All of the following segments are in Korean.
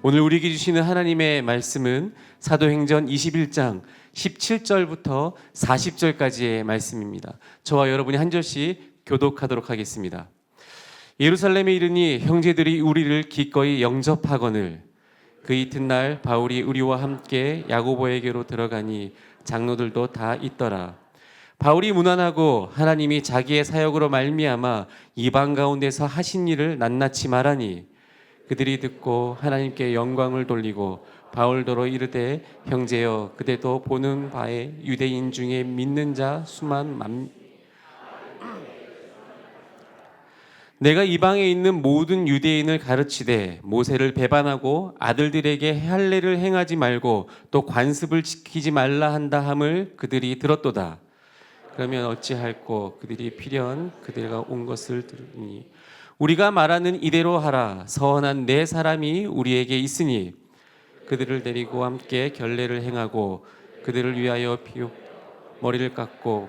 오늘 우리에게 주시는 하나님의 말씀은 사도행전 21장 17절부터 40절까지의 말씀입니다. 저와 여러분이 한 절씩 교독하도록 하겠습니다. 예루살렘에 이르니 형제들이 우리를 기꺼이 영접하거늘 그 이튿날 바울이 우리와 함께 야고보에게로 들어가니 장로들도 다 있더라. 바울이 문안하고 하나님이 자기의 사역으로 말미암아 이방 가운데서 하신 일을 낱낱이 말하니 그들이 듣고 하나님께 영광을 돌리고 바울더러 이르되 형제여 그대도 보는 바에 유대인 중에 믿는 자 수만 내가 이방에 있는 모든 유대인을 가르치되 모세를 배반하고 아들들에게 할례를 행하지 말고 또 관습을 지키지 말라 한다 함을 그들이 들었도다. 그러면 어찌할꼬 그들이 필연 그들과 온 것을 들으니 우리가 말하는 이대로 하라. 선한 네 사람이 우리에게 있으니 그들을 데리고 함께 결례를 행하고 그들을 위하여 머리를 깎고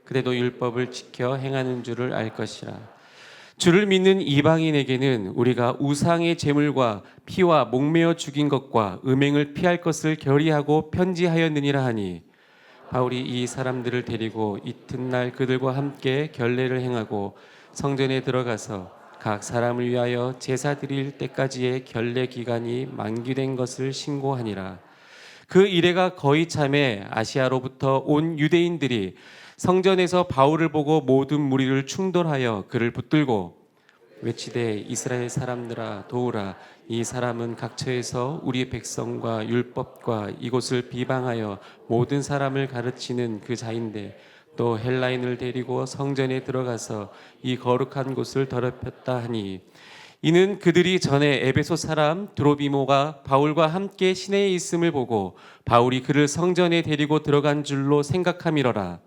그대도 율법을 지켜 행하는 줄을 알 것이라. 주를 믿는 이방인에게는 우리가 우상의 제물과 피와 목매어 죽인 것과 음행을 피할 것을 결의하고 편지하였느니라 하니 바울이 이 사람들을 데리고 이튿날 그들과 함께 결례를 행하고 성전에 들어가서 각 사람을 위하여 제사 드릴 때까지의 결례 기간이 만기된 것을 신고하니라. 그 이래가 거의 참에 아시아로부터 온 유대인들이 성전에서 바울을 보고 모든 무리를 충돌하여 그를 붙들고 외치되 이스라엘 사람들아 도우라. 이 사람은 각처에서 우리 백성과 율법과 이곳을 비방하여 모든 사람을 가르치는 그 자인데 또 헬라인을 데리고 성전에 들어가서 이 거룩한 곳을 더럽혔다 하니 이는 그들이 전에 에베소 사람 드로비모가 바울과 함께 시내에 있음을 보고 바울이 그를 성전에 데리고 들어간 줄로 생각함이러라.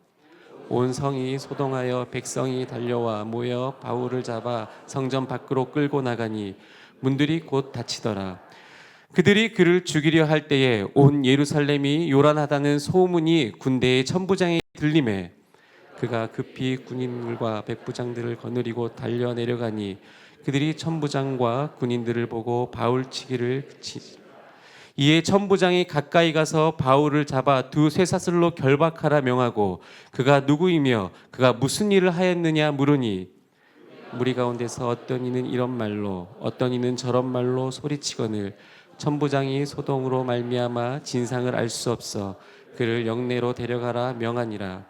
온 성이 소동하여 백성이 달려와 모여 바울을 잡아 성전 밖으로 끌고 나가니 문들이 곧 닫히더라. 그들이 그를 죽이려 할 때에 온 예루살렘이 요란하다는 소문이 군대의 천부장에게 들리매 그가 급히 군인들과 백부장들을 거느리고 달려 내려가니 그들이 천부장과 군인들을 보고 바울 치기를 이에 천부장이 가까이 가서 바울을 잡아 두 쇠사슬로 결박하라 명하고 그가 누구이며 그가 무슨 일을 하였느냐 물으니 무리 가운데서 어떤 이는 이런 말로 어떤 이는 저런 말로 소리치거늘 천부장이 소동으로 말미암아 진상을 알 수 없어 그를 영내로 데려가라 명하니라.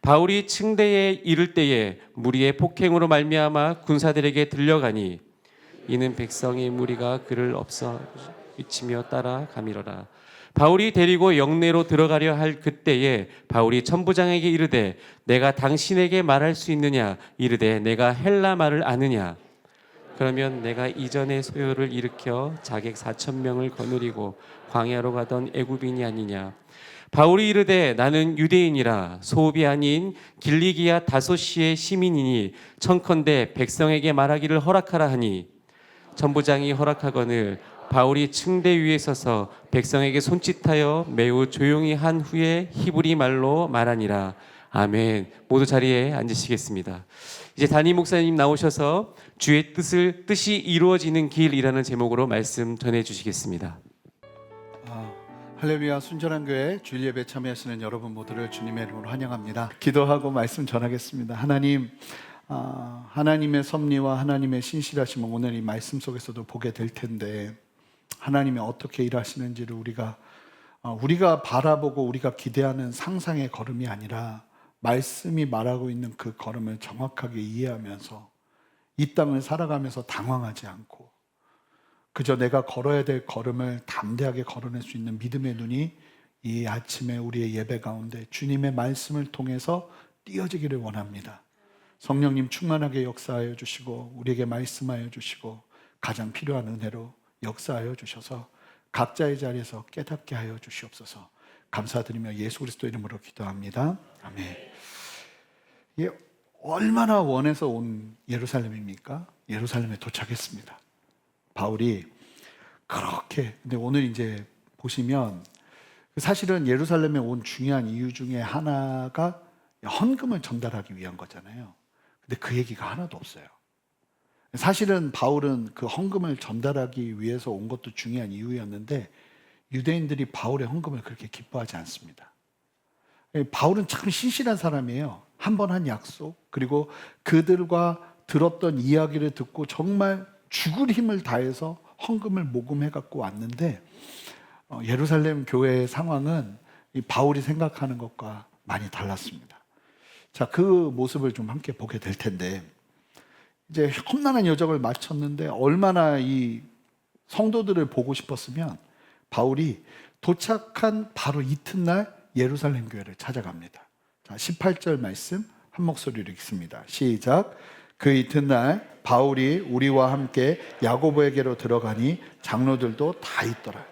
바울이 층대에 이를 때에 무리의 폭행으로 말미암아 군사들에게 들려가니 이는 백성의 무리가 그를 없어 위치며 따라가미러라. 바울이 데리고 영내로 들어가려 할 그때에 바울이 천부장에게 이르되 내가 당신에게 말할 수 있느냐 이르되 내가 헬라 말을 아느냐. 그러면 내가 이전에 소요를 일으켜 자객 4,000명을 거느리고 광야로 가던 애굽인이 아니냐. 바울이 이르되 나는 유대인이라 소읍이 아닌 길리기아 다소시의 시민이니 청컨대 백성에게 말하기를 허락하라 하니 천부장이 허락하거늘 바울이 층대 위에 서서 백성에게 손짓하여 매우 조용히 한 후에 히브리 말로 말하니라. 아멘. 모두 자리에 앉으시겠습니다. 이제 담임 목사님 나오셔서 주의 뜻이 이루어지는 길이라는 제목으로 말씀 전해주시겠습니다. 할렐루야. 순전한 교회 주일 예배 참여하시는 여러분 모두를 주님의 이름으로 환영합니다. 기도하고 말씀 전하겠습니다. 하나님, 하나님의 섭리와 하나님의 신실하심을 오늘 이 말씀 속에서도 보게 될 텐데 하나님이 어떻게 일하시는지를 우리가 바라보고 우리가 기대하는 상상의 걸음이 아니라 말씀이 말하고 있는 그 걸음을 정확하게 이해하면서 이 땅을 살아가면서 당황하지 않고 그저 내가 걸어야 될 걸음을 담대하게 걸어낼 수 있는 믿음의 눈이 이 아침에 우리의 예배 가운데 주님의 말씀을 통해서 띄어지기를 원합니다. 성령님 충만하게 역사하여 주시고 우리에게 말씀하여 주시고 가장 필요한 은혜로 역사하여 주셔서 각자의 자리에서 깨닫게 하여 주시옵소서. 감사드리며 예수 그리스도 이름으로 기도합니다. 아멘. 이게 얼마나 원해서 온 예루살렘입니까? 예루살렘에 도착했습니다. 바울이 그렇게, 근데 오늘 이제 보시면 사실은 예루살렘에 온 중요한 이유 중에 하나가 헌금을 전달하기 위한 거잖아요. 근데 그 얘기가 하나도 없어요. 사실은 바울은 그 헌금을 전달하기 위해서 온 것도 중요한 이유였는데 유대인들이 바울의 헌금을 그렇게 기뻐하지 않습니다. 바울은 참 신실한 사람이에요. 한 번 한 약속, 그리고 그들과 들었던 이야기를 듣고 정말 죽을 힘을 다해서 헌금을 모금해 갖고 왔는데 예루살렘 교회의 상황은 이 바울이 생각하는 것과 많이 달랐습니다. 자, 그 모습을 좀 함께 보게 될 텐데, 이제 험난한 여정을 마쳤는데 얼마나 이 성도들을 보고 싶었으면 바울이 도착한 바로 이튿날 예루살렘 교회를 찾아갑니다. 자, 18절 말씀 한 목소리로 읽습니다. 시작. 그 이튿날 바울이 우리와 함께 야고보에게로 들어가니 장로들도 다 있더라.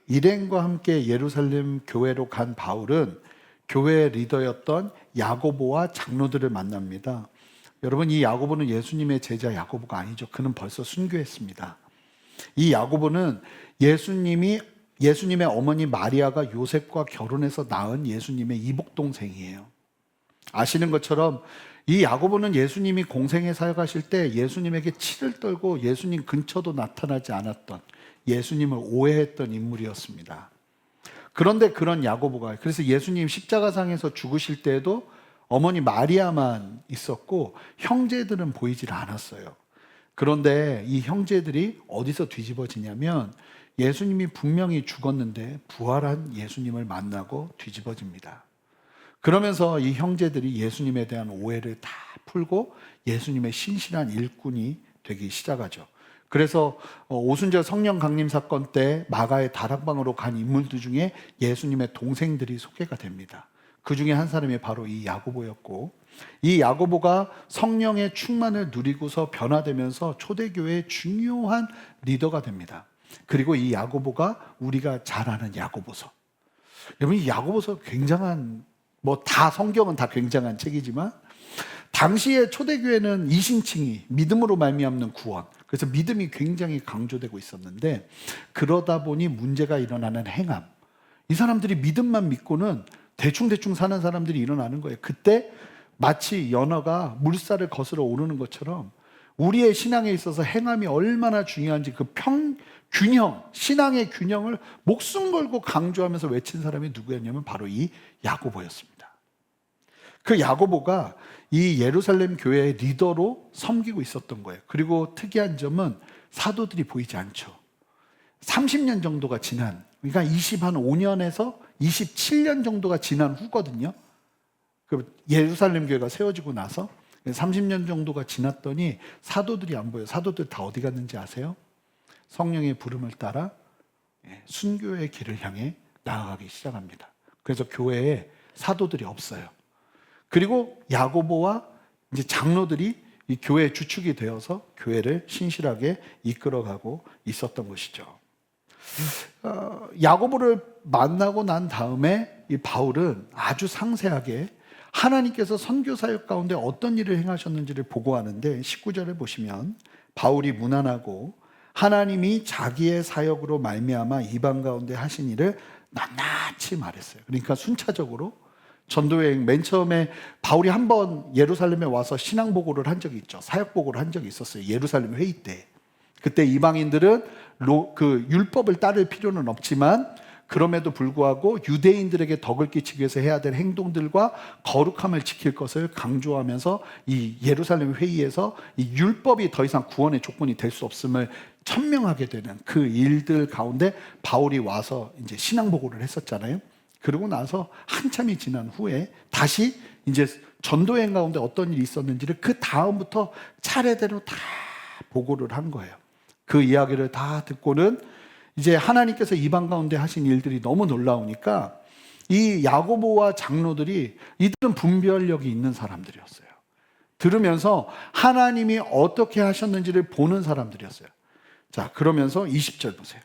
일행과 함께 예루살렘 교회로 간 바울은 교회 리더였던 야고보와 장로들을 만납니다. 여러분, 이 야고보는 예수님의 제자 야고보가 아니죠. 그는 벌써 순교했습니다. 이 야고보는 예수님의 어머니 마리아가 요셉과 결혼해서 낳은 예수님의 이복동생이에요. 아시는 것처럼 이 야고보는 예수님이 공생에 사역하실 때 예수님에게 치를 떨고 예수님 근처도 나타나지 않았던, 예수님을 오해했던 인물이었습니다. 그런데 그런 야고보가, 그래서 예수님 십자가상에서 죽으실 때에도 어머니 마리아만 있었고 형제들은 보이질 않았어요. 그런데 이 형제들이 어디서 뒤집어지냐면 예수님이 분명히 죽었는데 부활한 예수님을 만나고 뒤집어집니다. 그러면서 이 형제들이 예수님에 대한 오해를 다 풀고 예수님의 신실한 일꾼이 되기 시작하죠. 그래서 오순절 성령 강림 사건 때 마가의 다락방으로 간 인물들 중에 예수님의 동생들이 소개가 됩니다. 그 중에 한 사람이 바로 이 야고보였고, 이 야고보가 성령의 충만을 누리고서 변화되면서 초대교회의 중요한 리더가 됩니다. 그리고 이 야고보가 우리가 잘 아는 야고보서. 여러분, 이 야고보서 굉장한, 다 성경은 다 굉장한 책이지만 당시에 초대교회는 이신칭의, 믿음으로 말미암는 구원, 그래서 믿음이 굉장히 강조되고 있었는데, 그러다 보니 문제가 일어나는 행함, 이 사람들이 믿음만 믿고는 대충대충 사는 사람들이 일어나는 거예요. 그때 마치 연어가 물살을 거슬러 오르는 것처럼 우리의 신앙에 있어서 행함이 얼마나 중요한지 그 균형, 신앙의 균형을 목숨 걸고 강조하면서 외친 사람이 누구였냐면 바로 이 야고보였습니다. 그 야고보가 이 예루살렘 교회의 리더로 섬기고 있었던 거예요. 그리고 특이한 점은 사도들이 보이지 않죠. 30년 정도가 지난, 그러니까 25년에서 27년 정도가 지난 후거든요. 그 예루살렘 교회가 세워지고 나서 30년 정도가 지났더니 사도들이 안 보여요. 사도들 다 어디 갔는지 아세요? 성령의 부름을 따라 순교의 길을 향해 나아가기 시작합니다. 그래서 교회에 사도들이 없어요. 그리고 야고보와 이제 장로들이 이 교회의 주축이 되어서 교회를 신실하게 이끌어가고 있었던 것이죠. 야고보를 만나고 난 다음에 이 바울은 아주 상세하게 하나님께서 선교 사역 가운데 어떤 일을 행하셨는지를 보고하는데, 19절을 보시면 바울이 문안하고 하나님이 자기의 사역으로 말미암아 이방 가운데 하신 일을 낱낱이 말했어요. 그러니까 순차적으로 전도여행, 맨 처음에 바울이 한번 예루살렘에 와서 신앙보고를 한 적이 있죠. 사역보고를 한 적이 있었어요. 예루살렘 회의 때. 그때 이방인들은 그 율법을 따를 필요는 없지만 그럼에도 불구하고 유대인들에게 덕을 끼치기 위해서 해야 될 행동들과 거룩함을 지킬 것을 강조하면서 이 예루살렘 회의에서 이 율법이 더 이상 구원의 조건이 될 수 없음을 천명하게 되는 그 일들 가운데 바울이 와서 이제 신앙보고를 했었잖아요. 그러고 나서 한참이 지난 후에 다시 이제 전도여행 가운데 어떤 일이 있었는지를 그 다음부터 차례대로 다 보고를 한 거예요. 그 이야기를 다 듣고는 이제 하나님께서 이방 가운데 하신 일들이 너무 놀라우니까 이 야고보와 장로들이, 이들은 분별력이 있는 사람들이었어요. 들으면서 하나님이 어떻게 하셨는지를 보는 사람들이었어요. 자, 그러면서 20절 보세요.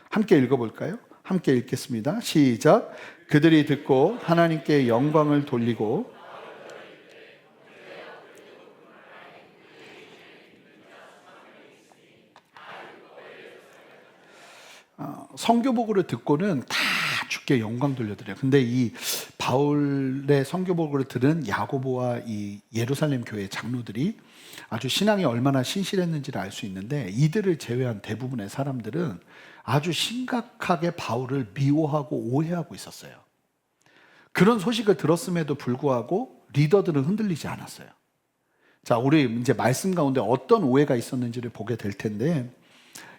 함께 읽어볼까요? 함께 읽겠습니다. 시작. 그들이 듣고 하나님께 영광을 돌리고 성교보고를 듣고는 다 주께 영광 돌려드려요. 근데 이 바울의 선교복을 들은 야고보와 이 예루살렘 교회 장로들이 아주 신앙이 얼마나 신실했는지를 알 수 있는데, 이들을 제외한 대부분의 사람들은 아주 심각하게 바울을 미워하고 오해하고 있었어요. 그런 소식을 들었음에도 불구하고 리더들은 흔들리지 않았어요. 자, 우리 이제 말씀 가운데 어떤 오해가 있었는지를 보게 될 텐데,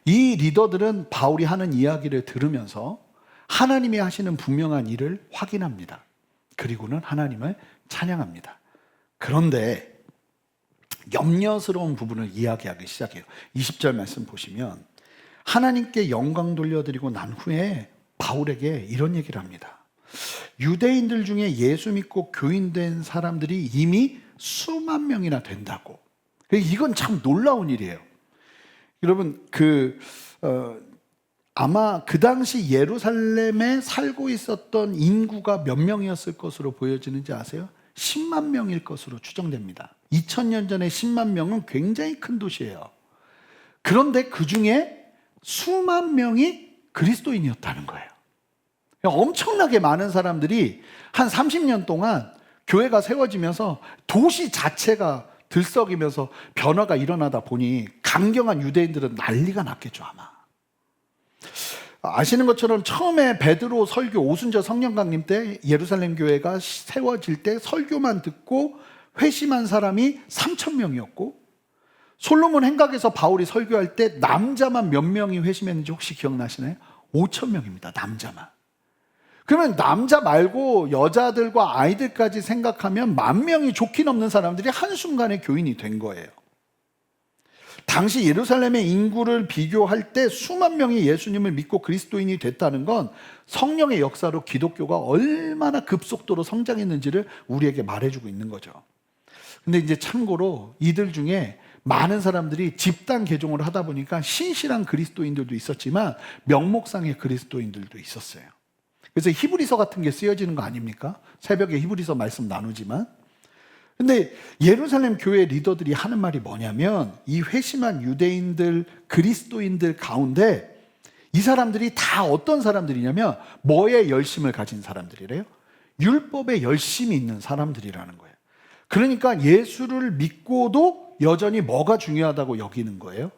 이 리더들은 바울이 하는 이야기를 들으면서 하나님이 하시는 분명한 일을 확인합니다. 그리고는 하나님을 찬양합니다. 그런데 염려스러운 부분을 이야기하기 시작해요. 20절 말씀 보시면 하나님께 영광 돌려드리고 난 후에 바울에게 이런 얘기를 합니다. 유대인들 중에 예수 믿고 교인된 사람들이 이미 수만 명이나 된다고. 이건 참 놀라운 일이에요. 여러분, 아마 그 당시 예루살렘에 살고 있었던 인구가 몇 명이었을 것으로 보여지는지 아세요? 10만 명일 것으로 추정됩니다. 2000년 전에 10만 명은 굉장히 큰 도시예요. 그런데 그 중에 수만 명이 그리스도인이었다는 거예요. 엄청나게 많은 사람들이 한 30년 동안 교회가 세워지면서 도시 자체가 들썩이면서 변화가 일어나다 보니 강경한 유대인들은 난리가 났겠죠, 아마. 아시는 것처럼 처음에 베드로 설교 오순절 성령 강림 때 예루살렘 교회가 세워질 때 설교만 듣고 회심한 사람이 3,000명이었고, 솔로몬 행각에서 바울이 설교할 때 남자만 몇 명이 회심했는지 혹시 기억나시나요? 5,000명입니다. 남자만. 그러면 남자 말고 여자들과 아이들까지 생각하면 10,000명이 좋게 넘는 사람들이 한순간에 교인이 된 거예요. 당시 예루살렘의 인구를 비교할 때 수만 명이 예수님을 믿고 그리스도인이 됐다는 건 성령의 역사로 기독교가 얼마나 급속도로 성장했는지를 우리에게 말해주고 있는 거죠. 근데 이제 참고로 이들 중에 많은 사람들이 집단 개종을 하다 보니까 신실한 그리스도인들도 있었지만 명목상의 그리스도인들도 있었어요. 그래서 히브리서 같은 게 쓰여지는 거 아닙니까? 새벽에 히브리서 말씀 나누지만. 근데 예루살렘 교회 리더들이 하는 말이 뭐냐면, 이 회심한 유대인들, 그리스도인들 가운데 이 사람들이 다 어떤 사람들이냐면 뭐에 열심을 가진 사람들이래요? 율법에 열심이 있는 사람들이라는 거예요. 그러니까 예수를 믿고도 여전히 뭐가 중요하다고 여기는 거예요?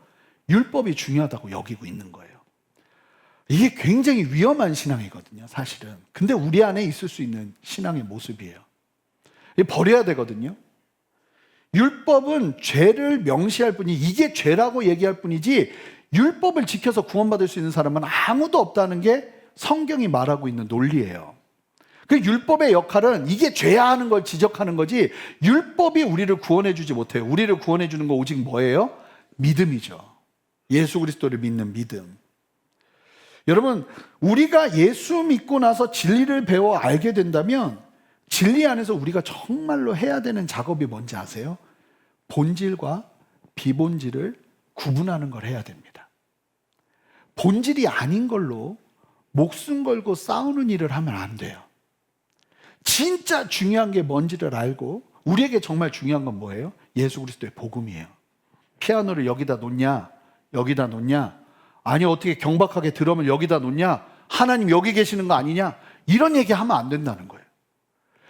율법이 중요하다고 여기고 있는 거예요. 이게 굉장히 위험한 신앙이거든요, 사실은. 근데 우리 안에 있을 수 있는 신앙의 모습이에요. 버려야 되거든요. 율법은 죄를 명시할 뿐이, 이게 죄라고 얘기할 뿐이지 율법을 지켜서 구원받을 수 있는 사람은 아무도 없다는 게 성경이 말하고 있는 논리예요. 그 율법의 역할은 이게 죄야 하는 걸 지적하는 거지, 율법이 우리를 구원해 주지 못해요. 우리를 구원해 주는 거 오직 뭐예요? 믿음이죠. 예수 그리스도를 믿는 믿음. 여러분, 우리가 예수 믿고 나서 진리를 배워 알게 된다면 진리 안에서 우리가 정말로 해야 되는 작업이 뭔지 아세요? 본질과 비본질을 구분하는 걸 해야 됩니다. 본질이 아닌 걸로 목숨 걸고 싸우는 일을 하면 안 돼요. 진짜 중요한 게 뭔지를 알고, 우리에게 정말 중요한 건 뭐예요? 예수 그리스도의 복음이에요. 피아노를 여기다 놓냐? 여기다 놓냐? 아니, 어떻게 경박하게 드럼을 여기다 놓냐? 하나님 여기 계시는 거 아니냐? 이런 얘기 하면 안 된다는 거예요.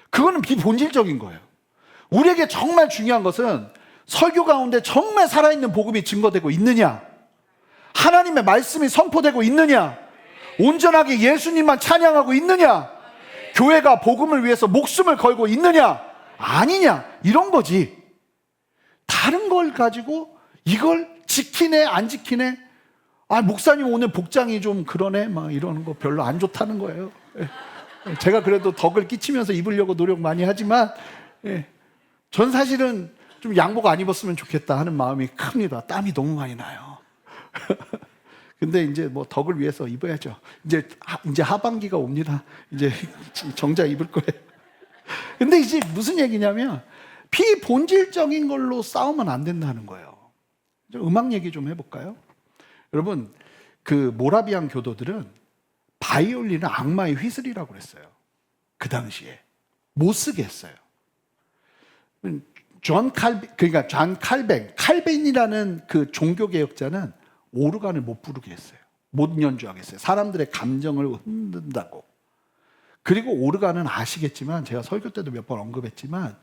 그거는 비본질적인 거예요. 우리에게 정말 중요한 것은 설교 가운데 정말 살아있는 복음이 증거되고 있느냐? 하나님의 말씀이 선포되고 있느냐? 온전하게 예수님만 찬양하고 있느냐? 교회가 복음을 위해서 목숨을 걸고 있느냐? 아니냐? 이런 거지. 다른 걸 가지고 이걸 지키네 안 지키네, 아, 목사님 오늘 복장이 좀 그러네, 막 이러는 거 별로 안 좋다는 거예요. 제가 그래도 덕을 끼치면서 입으려고 노력 많이 하지만, 전 사실은 좀 양복 안 입었으면 좋겠다 하는 마음이 큽니다. 땀이 너무 많이 나요. 근데 이제 뭐 덕을 위해서 입어야죠. 이제 하반기가 옵니다. 이제 정장 입을 거예요. 근데 이제 무슨 얘기냐면, 비본질적인 걸로 싸우면 안 된다는 거예요. 음악 얘기 좀 해볼까요? 여러분, 그 모라비안 교도들은 바이올린은 악마의 휘슬이라고 그랬어요. 그 당시에 못 쓰게 했어요. 존 칼벤이라는 그 종교개혁자는 오르간을 못 부르게 했어요. 못 연주하게 했어요. 사람들의 감정을 흔든다고. 그리고 오르간은 아시겠지만 제가 설교 때도 몇 번 언급했지만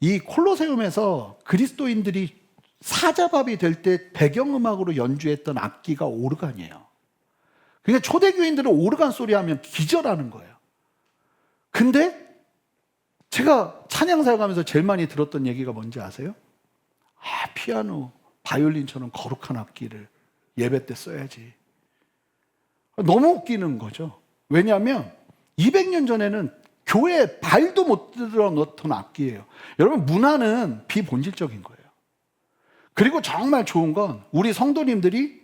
이 콜로세움에서 그리스도인들이 사자밥이 될 때 배경음악으로 연주했던 악기가 오르간이에요. 그러니까 초대교인들은 오르간 소리 하면 기절하는 거예요. 근데 제가 찬양사역 하면서 제일 많이 들었던 얘기가 뭔지 아세요? 피아노, 바이올린처럼 거룩한 악기를 예배 때 써야지. 너무 웃기는 거죠. 왜냐하면 200년 전에는 교회에 발도 못 들어 넣던 악기예요. 여러분, 문화는 비본질적인 거예요. 그리고 정말 좋은 건 우리 성도님들이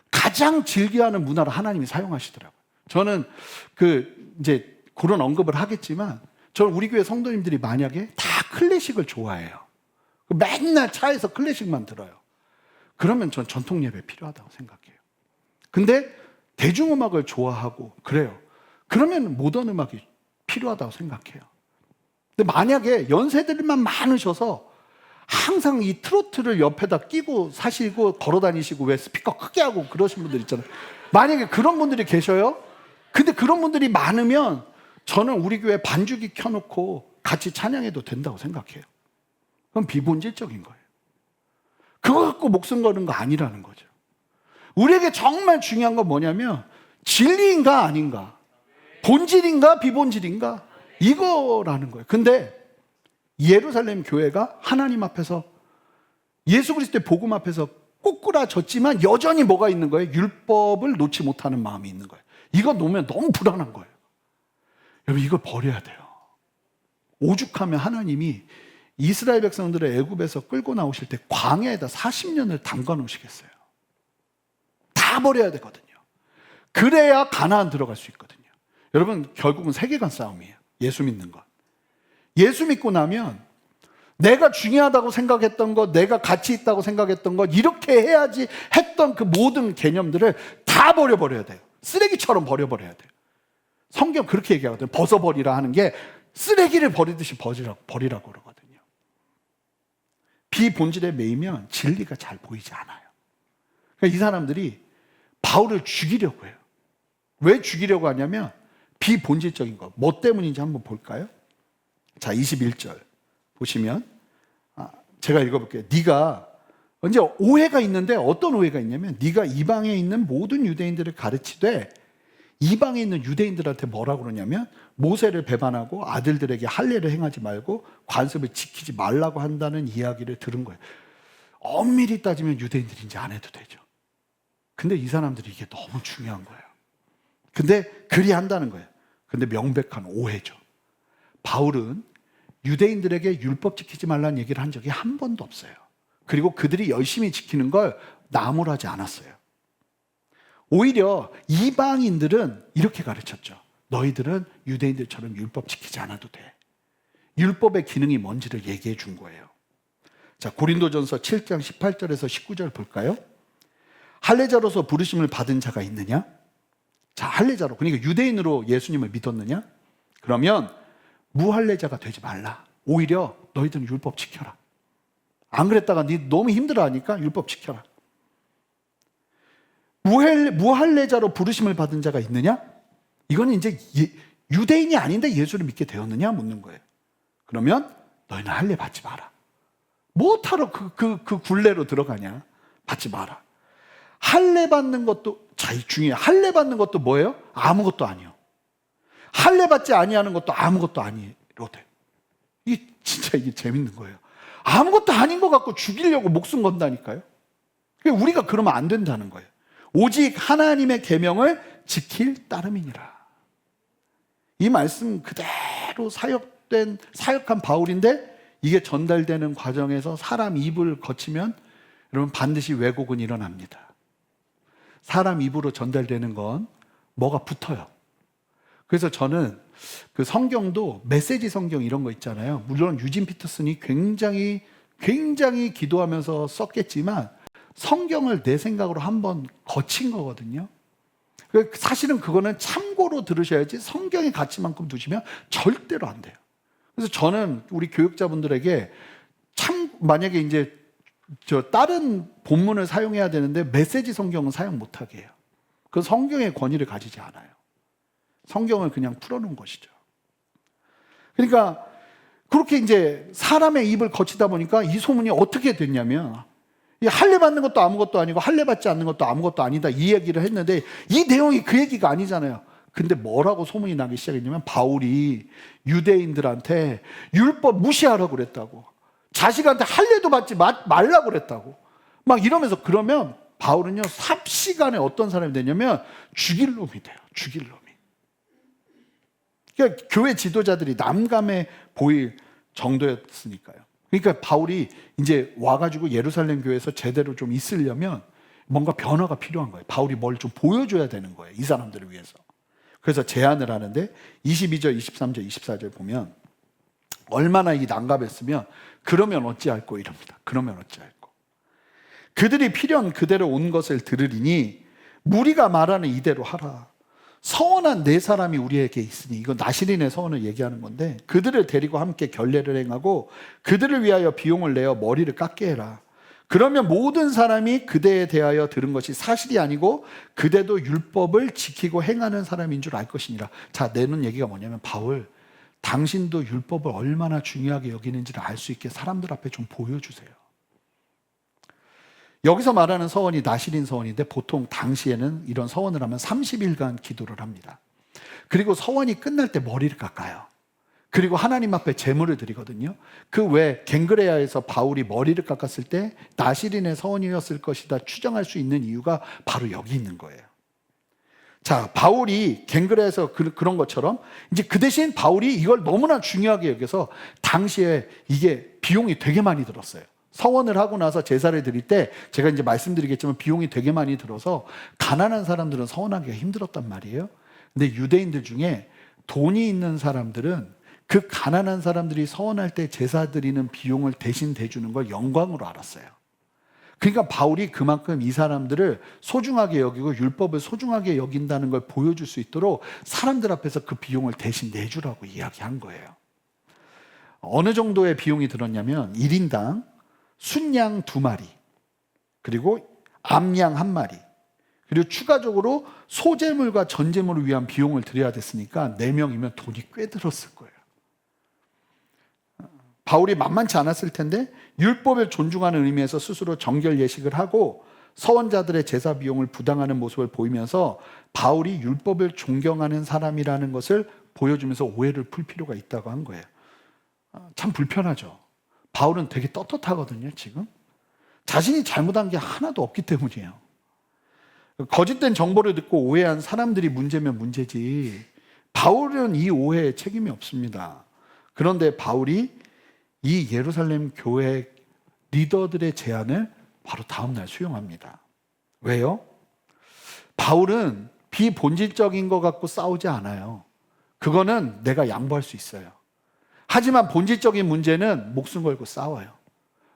가장 즐겨하는 문화를 하나님이 사용하시더라고요. 저는 이제 그런 언급을 하겠지만, 저는 우리 교회 성도님들이 만약에 다 클래식을 좋아해요. 맨날 차에서 클래식만 들어요. 그러면 전 전통 예배 필요하다고 생각해요. 근데 대중음악을 좋아하고 그래요. 그러면 모던 음악이 필요하다고 생각해요. 근데 만약에 연세들만 많으셔서 항상 이 트로트를 옆에다 끼고 사시고 걸어 다니시고 왜 스피커 크게 하고 그러신 분들 있잖아요. 만약에 그런 분들이 계셔요. 근데 그런 분들이 많으면 저는 우리 교회 반주기 켜놓고 같이 찬양해도 된다고 생각해요. 그건 비본질적인 거예요. 그거 갖고 목숨 거는 거 아니라는 거죠. 우리에게 정말 중요한 건 뭐냐면 진리인가 아닌가, 본질인가 비본질인가, 이거라는 거예요. 근데 예루살렘 교회가 하나님 앞에서 예수 그리스도의 복음 앞에서 꼬꾸라졌지만 여전히 뭐가 있는 거예요? 율법을 놓지 못하는 마음이 있는 거예요. 이거 놓으면 너무 불안한 거예요. 여러분, 이걸 버려야 돼요. 오죽하면 하나님이 이스라엘 백성들을 애굽에서 끌고 나오실 때 광야에다 40년을 담가 놓으시겠어요. 다 버려야 되거든요. 그래야 가나안 들어갈 수 있거든요. 여러분, 결국은 세계관 싸움이에요. 예수 믿는 것. 예수 믿고 나면 내가 중요하다고 생각했던 것, 내가 가치 있다고 생각했던 것, 이렇게 해야지 했던 그 모든 개념들을 다 버려버려야 돼요. 쓰레기처럼 버려버려야 돼요. 성경 그렇게 얘기하거든요. 벗어버리라 하는 게 쓰레기를 버리듯이 버리라고 그러거든요. 비본질에 매이면 진리가 잘 보이지 않아요. 그러니까 이 사람들이 바울을 죽이려고 해요. 왜 죽이려고 하냐면 비본질적인 것. 뭐 때문인지 한번 볼까요? 자, 21절 보시면 제가 읽어볼게요. 네가 이제 오해가 있는데 어떤 오해가 있냐면 네가 이방에 있는 모든 유대인들을 가르치되, 이방에 있는 유대인들한테 뭐라고 그러냐면 모세를 배반하고 아들들에게 할례를 행하지 말고 관습을 지키지 말라고 한다는 이야기를 들은 거예요. 엄밀히 따지면 유대인들인지 안 해도 되죠. 근데 이 사람들이 이게 너무 중요한 거예요. 근데 그리 한다는 거예요. 근데 명백한 오해죠. 바울은 유대인들에게 율법 지키지 말라는 얘기를 한 적이 한 번도 없어요. 그리고 그들이 열심히 지키는 걸 나무라지 않았어요. 오히려 이방인들은 이렇게 가르쳤죠. 너희들은 유대인들처럼 율법 지키지 않아도 돼. 율법의 기능이 뭔지를 얘기해 준 거예요. 자, 고린도전서 7장 18절에서 19절 볼까요? 할례자로서 부르심을 받은 자가 있느냐? 자, 할례자로, 그러니까 유대인으로 예수님을 믿었느냐? 그러면 무할례자가 되지 말라. 오히려 너희들은 율법 지켜라. 안 그랬다가 네 너무 힘들어하니까 율법 지켜라. 무할례자로 부르심을 받은 자가 있느냐? 이거는 이제 유대인이 아닌데 예수를 믿게 되었느냐 묻는 거예요. 그러면 너희는 할례 받지 마라. 뭐하러 그 굴레로 들어가냐? 받지 마라. 할례 받는 것도, 자, 중요해요. 할례 받는 것도 뭐예요? 아무것도 아니요. 할례 받지 아니하는 것도 아무것도 아니로 돼. 이게 진짜 이게 재밌는 거예요. 아무것도 아닌 것 같고 죽이려고 목숨 건다니까요. 우리가 그러면 안 된다는 거예요. 오직 하나님의 계명을 지킬 따름이니라. 이 말씀 그대로 사역한 바울인데 이게 전달되는 과정에서 사람 입을 거치면 여러분 반드시 왜곡은 일어납니다. 사람 입으로 전달되는 건 뭐가 붙어요. 그래서 저는 그 성경도 메시지 성경 이런 거 있잖아요. 물론 유진 피터슨이 굉장히 기도하면서 썼겠지만 성경을 내 생각으로 한번 거친 거거든요. 사실은 그거는 참고로 들으셔야지 성경의 가치만큼 두시면 절대로 안 돼요. 그래서 저는 우리 교육자분들에게 만약에 이제 다른 본문을 사용해야 되는데 메시지 성경은 사용 못하게 해요. 그건 성경의 권위를 가지지 않아요. 성경을 그냥 풀어놓은 것이죠. 그러니까 그렇게 이제 사람의 입을 거치다 보니까 이 소문이 어떻게 됐냐면, 이 할례 받는 것도 아무것도 아니고 할례 받지 않는 것도 아무것도 아니다, 이 얘기를 했는데 이 내용이 그 얘기가 아니잖아요. 근데 뭐라고 소문이 나기 시작했냐면, 바울이 유대인들한테 율법 무시하라고 그랬다고, 자식한테 할례도 받지 말라고 그랬다고 막 이러면서, 그러면 바울은요 삽시간에 어떤 사람이 되냐면 죽일 놈이 돼요. 죽일 놈이. 그러니까 교회 지도자들이 남감해 보일 정도였으니까요. 그러니까 바울이 이제 와가지고 예루살렘 교회에서 제대로 좀 있으려면 뭔가 변화가 필요한 거예요. 바울이 뭘 좀 보여줘야 되는 거예요, 이 사람들을 위해서. 그래서 제안을 하는데 22절, 23절, 24절 보면 얼마나 이 난감했으면 그러면 어찌할꼬 이럽니다. 그러면 어찌할꼬. 그들이 필연 그대로 온 것을 들으리니 무리가 말하는 이대로 하라. 서원한 네 사람이 우리에게 있으니, 이건 나시린의 서원을 얘기하는 건데, 그들을 데리고 함께 결례를 행하고 그들을 위하여 비용을 내어 머리를 깎게 해라. 그러면 모든 사람이 그대에 대하여 들은 것이 사실이 아니고 그대도 율법을 지키고 행하는 사람인 줄 알 것이니라. 자, 내는 얘기가 뭐냐면, 바울, 당신도 율법을 얼마나 중요하게 여기는지를 알 수 있게 사람들 앞에 좀 보여주세요. 여기서 말하는 서원이 나시린 서원인데, 보통 당시에는 이런 서원을 하면 30일간 기도를 합니다. 그리고 서원이 끝날 때 머리를 깎아요. 그리고 하나님 앞에 제물을 드리거든요. 그 외 갱그레아에서 바울이 머리를 깎았을 때 나시린의 서원이었을 것이다 추정할 수 있는 이유가 바로 여기 있는 거예요. 자, 바울이 갱그레아에서 그런 것처럼 이제 그 대신 바울이 이걸 너무나 중요하게 여겨서, 당시에 이게 비용이 되게 많이 들었어요. 서원을 하고 나서 제사를 드릴 때 제가 이제 말씀드리겠지만 비용이 되게 많이 들어서 가난한 사람들은 서원하기가 힘들었단 말이에요. 근데 유대인들 중에 돈이 있는 사람들은 그 가난한 사람들이 서원할 때 제사 드리는 비용을 대신 대주는 걸 영광으로 알았어요. 그러니까 바울이 그만큼 이 사람들을 소중하게 여기고 율법을 소중하게 여긴다는 걸 보여줄 수 있도록 사람들 앞에서 그 비용을 대신 내주라고 이야기한 거예요. 어느 정도의 비용이 들었냐면 1인당 순양 2마리, 그리고 암양 1마리, 그리고 추가적으로 소재물과 전제물을 위한 비용을 드려야 됐으니까 4명이면 돈이 꽤 들었을 거예요. 바울이 만만치 않았을 텐데 율법을 존중하는 의미에서 스스로 정결 예식을 하고 서원자들의 제사 비용을 부당하는 모습을 보이면서 바울이 율법을 존경하는 사람이라는 것을 보여주면서 오해를 풀 필요가 있다고 한 거예요. 참 불편하죠. 바울은 되게 떳떳하거든요, 지금. 자신이 잘못한 게 하나도 없기 때문이에요. 거짓된 정보를 듣고 오해한 사람들이 문제면 문제지, 바울은 이 오해에 책임이 없습니다. 그런데 바울이 이 예루살렘 교회 리더들의 제안을 바로 다음날 수용합니다. 왜요? 바울은 비본질적인 것 갖고 싸우지 않아요. 그거는 내가 양보할 수 있어요. 하지만 본질적인 문제는 목숨 걸고 싸워요.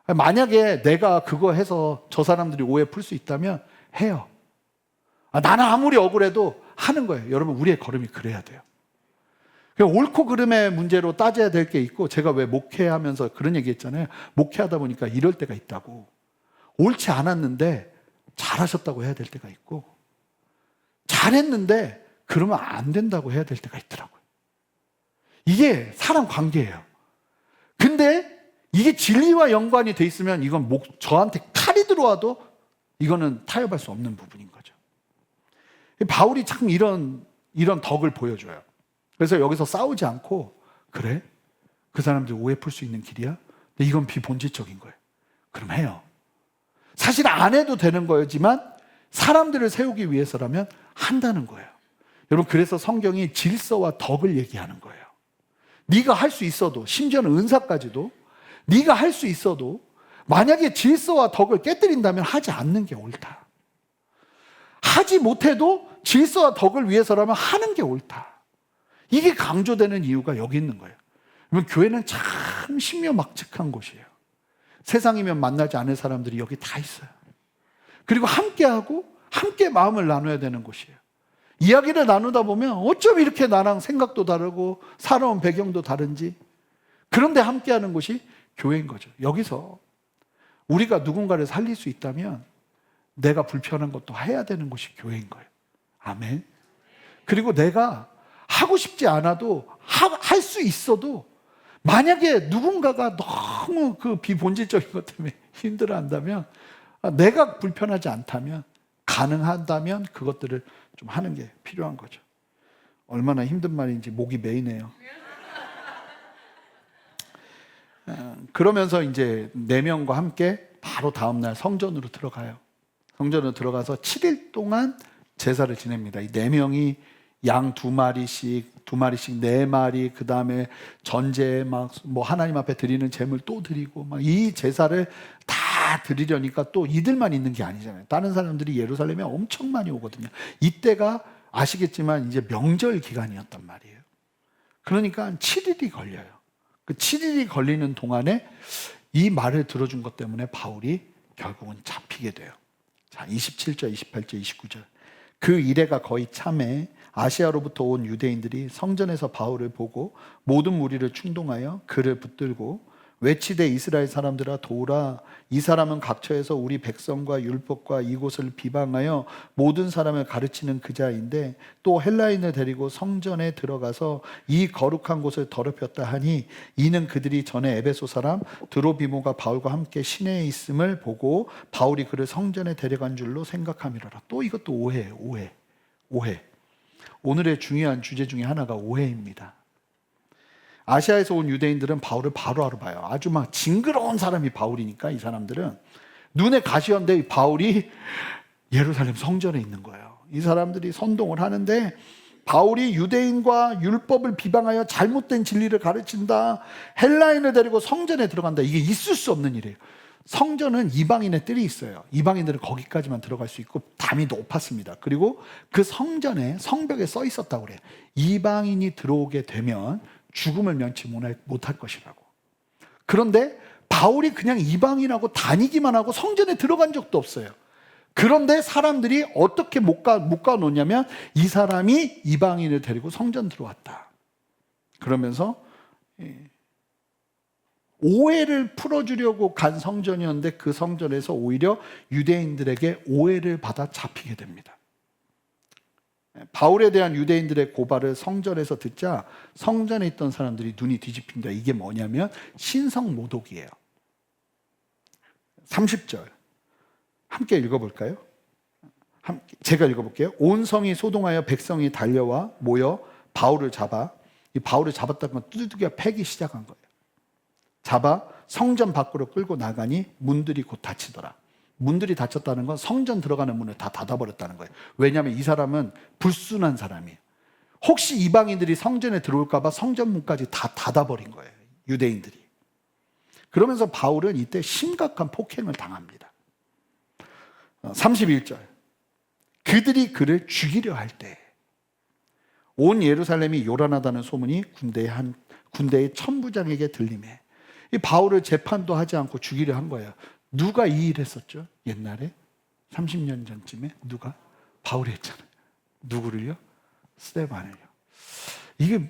만약에 내가 그거 해서 저 사람들이 오해 풀 수 있다면 해요. 나는 아무리 억울해도 하는 거예요. 여러분, 우리의 걸음이 그래야 돼요. 옳고 그름의 문제로 따져야 될 게 있고, 제가 왜 목회하면서 그런 얘기 했잖아요. 목회하다 보니까 이럴 때가 있다고. 옳지 않았는데 잘하셨다고 해야 될 때가 있고, 잘했는데 그러면 안 된다고 해야 될 때가 있더라고요. 이게 사람 관계예요. 근데 이게 진리와 연관이 돼 있으면 이건 저한테 칼이 들어와도 이거는 타협할 수 없는 부분인 거죠. 바울이 참 이런 덕을 보여줘요. 그래서 여기서 싸우지 않고, 그래? 그 사람들 오해 풀 수 있는 길이야? 근데 이건 비본질적인 거예요. 그럼 해요. 사실 안 해도 되는 거지만 사람들을 세우기 위해서라면 한다는 거예요. 여러분, 그래서 성경이 질서와 덕을 얘기하는 거예요. 네가 할 수 있어도, 심지어는 은사까지도 네가 할 수 있어도 만약에 질서와 덕을 깨뜨린다면 하지 않는 게 옳다. 하지 못해도 질서와 덕을 위해서라면 하는 게 옳다. 이게 강조되는 이유가 여기 있는 거예요. 그러면 교회는 참 신묘막측한 곳이에요. 세상이면 만나지 않을 사람들이 여기 다 있어요. 그리고 함께하고 함께 마음을 나눠야 되는 곳이에요. 이야기를 나누다 보면 어쩜 이렇게 나랑 생각도 다르고 살아온 배경도 다른지, 그런데 함께하는 곳이 교회인 거죠. 여기서 우리가 누군가를 살릴 수 있다면 내가 불편한 것도 해야 되는 곳이 교회인 거예요. 아멘. 그리고 내가 하고 싶지 않아도 할 수 있어도 만약에 누군가가 너무 그 비본질적인 것 때문에 힘들어한다면, 내가 불편하지 않다면, 가능한다면 그것들을 좀 하는 게 필요한 거죠. 얼마나 힘든 말인지 목이 메이네요. 그러면서 이제 4명과 함께 바로 다음날 성전으로 들어가요. 성전으로 들어가서 7일 동안 제사를 지냅니다. 이 4명이 양 2마리씩 4마리, 그 다음에 전제 막 뭐 하나님 앞에 드리는 제물 또 드리고 막 이 제사를 다 드리려니까 또 이들만 있는 게 아니잖아요. 다른 사람들이 예루살렘에 엄청 많이 오거든요. 이때가 아시겠지만 이제 명절 기간이었단 말이에요. 그러니까 7일이 걸려요. 그 7일이 걸리는 동안에 이 말을 들어준 것 때문에 바울이 결국은 잡히게 돼요. 자, 27절, 28절, 29절. 그 이래가 거의 참에 아시아로부터 온 유대인들이 성전에서 바울을 보고 모든 무리를 충동하여 그를 붙들고 외치되 이스라엘 사람들아 도우라, 이 사람은 각처에서 우리 백성과 율법과 이곳을 비방하여 모든 사람을 가르치는 그 자인데 또 헬라인을 데리고 성전에 들어가서 이 거룩한 곳을 더럽혔다 하니 이는 그들이 전에 에베소 사람 드로비모가 바울과 함께 시내에 있음을 보고 바울이 그를 성전에 데려간 줄로 생각함이로라. 또 이것도 오해예요. 오해. 오늘의 중요한 주제 중에 하나가 오해입니다. 아시아에서 온 유대인들은 바울을 바로 알아봐요. 아주 막 징그러운 사람이 바울이니까 이 사람들은 눈에 가시였는데 바울이 예루살렘 성전에 있는 거예요. 이 사람들이 선동을 하는데 바울이 유대인과 율법을 비방하여 잘못된 진리를 가르친다, 헬라인을 데리고 성전에 들어간다. 이게 있을 수 없는 일이에요. 성전은 이방인의 뜰이 있어요. 이방인들은 거기까지만 들어갈 수 있고 담이 높았습니다. 그리고 그 성전에 성벽에 써 있었다고 그래요. 이방인이 들어오게 되면 죽음을 면치 못할 것이라고. 그런데 바울이 그냥 이방인하고 다니기만 하고 성전에 들어간 적도 없어요. 그런데 사람들이 어떻게 못 가놓냐면 이 사람이 이방인을 데리고 성전 들어왔다. 그러면서 오해를 풀어주려고 간 성전이었는데 그 성전에서 오히려 유대인들에게 오해를 받아 잡히게 됩니다. 바울에 대한 유대인들의 고발을 성전에서 듣자 성전에 있던 사람들이 눈이 뒤집힌다. 이게 뭐냐면 신성모독이에요. 30절 함께 읽어볼까요? 제가 읽어볼게요. 온 성이 소동하여 백성이 달려와 모여 바울을 잡아, 이 바울을 잡았다는 건 두들겨 패기 시작한 거예요. 잡아 성전 밖으로 끌고 나가니 문들이 곧 닫히더라. 문들이 닫혔다는 건 성전 들어가는 문을 다 닫아버렸다는 거예요. 왜냐하면 이 사람은 불순한 사람이에요. 혹시 이방인들이 성전에 들어올까 봐 성전 문까지 다 닫아버린 거예요. 유대인들이. 그러면서 바울은 이때 심각한 폭행을 당합니다. 31절. 그들이 그를 죽이려 할 때 온 예루살렘이 요란하다는 소문이 군대의 천부장에게 들리매 이 바울을 재판도 하지 않고 죽이려 한 거예요. 누가 이 일 했었죠? 옛날에 30년 전쯤에 누가? 바울이 했잖아요. 누구를요? 스데반을요. 이게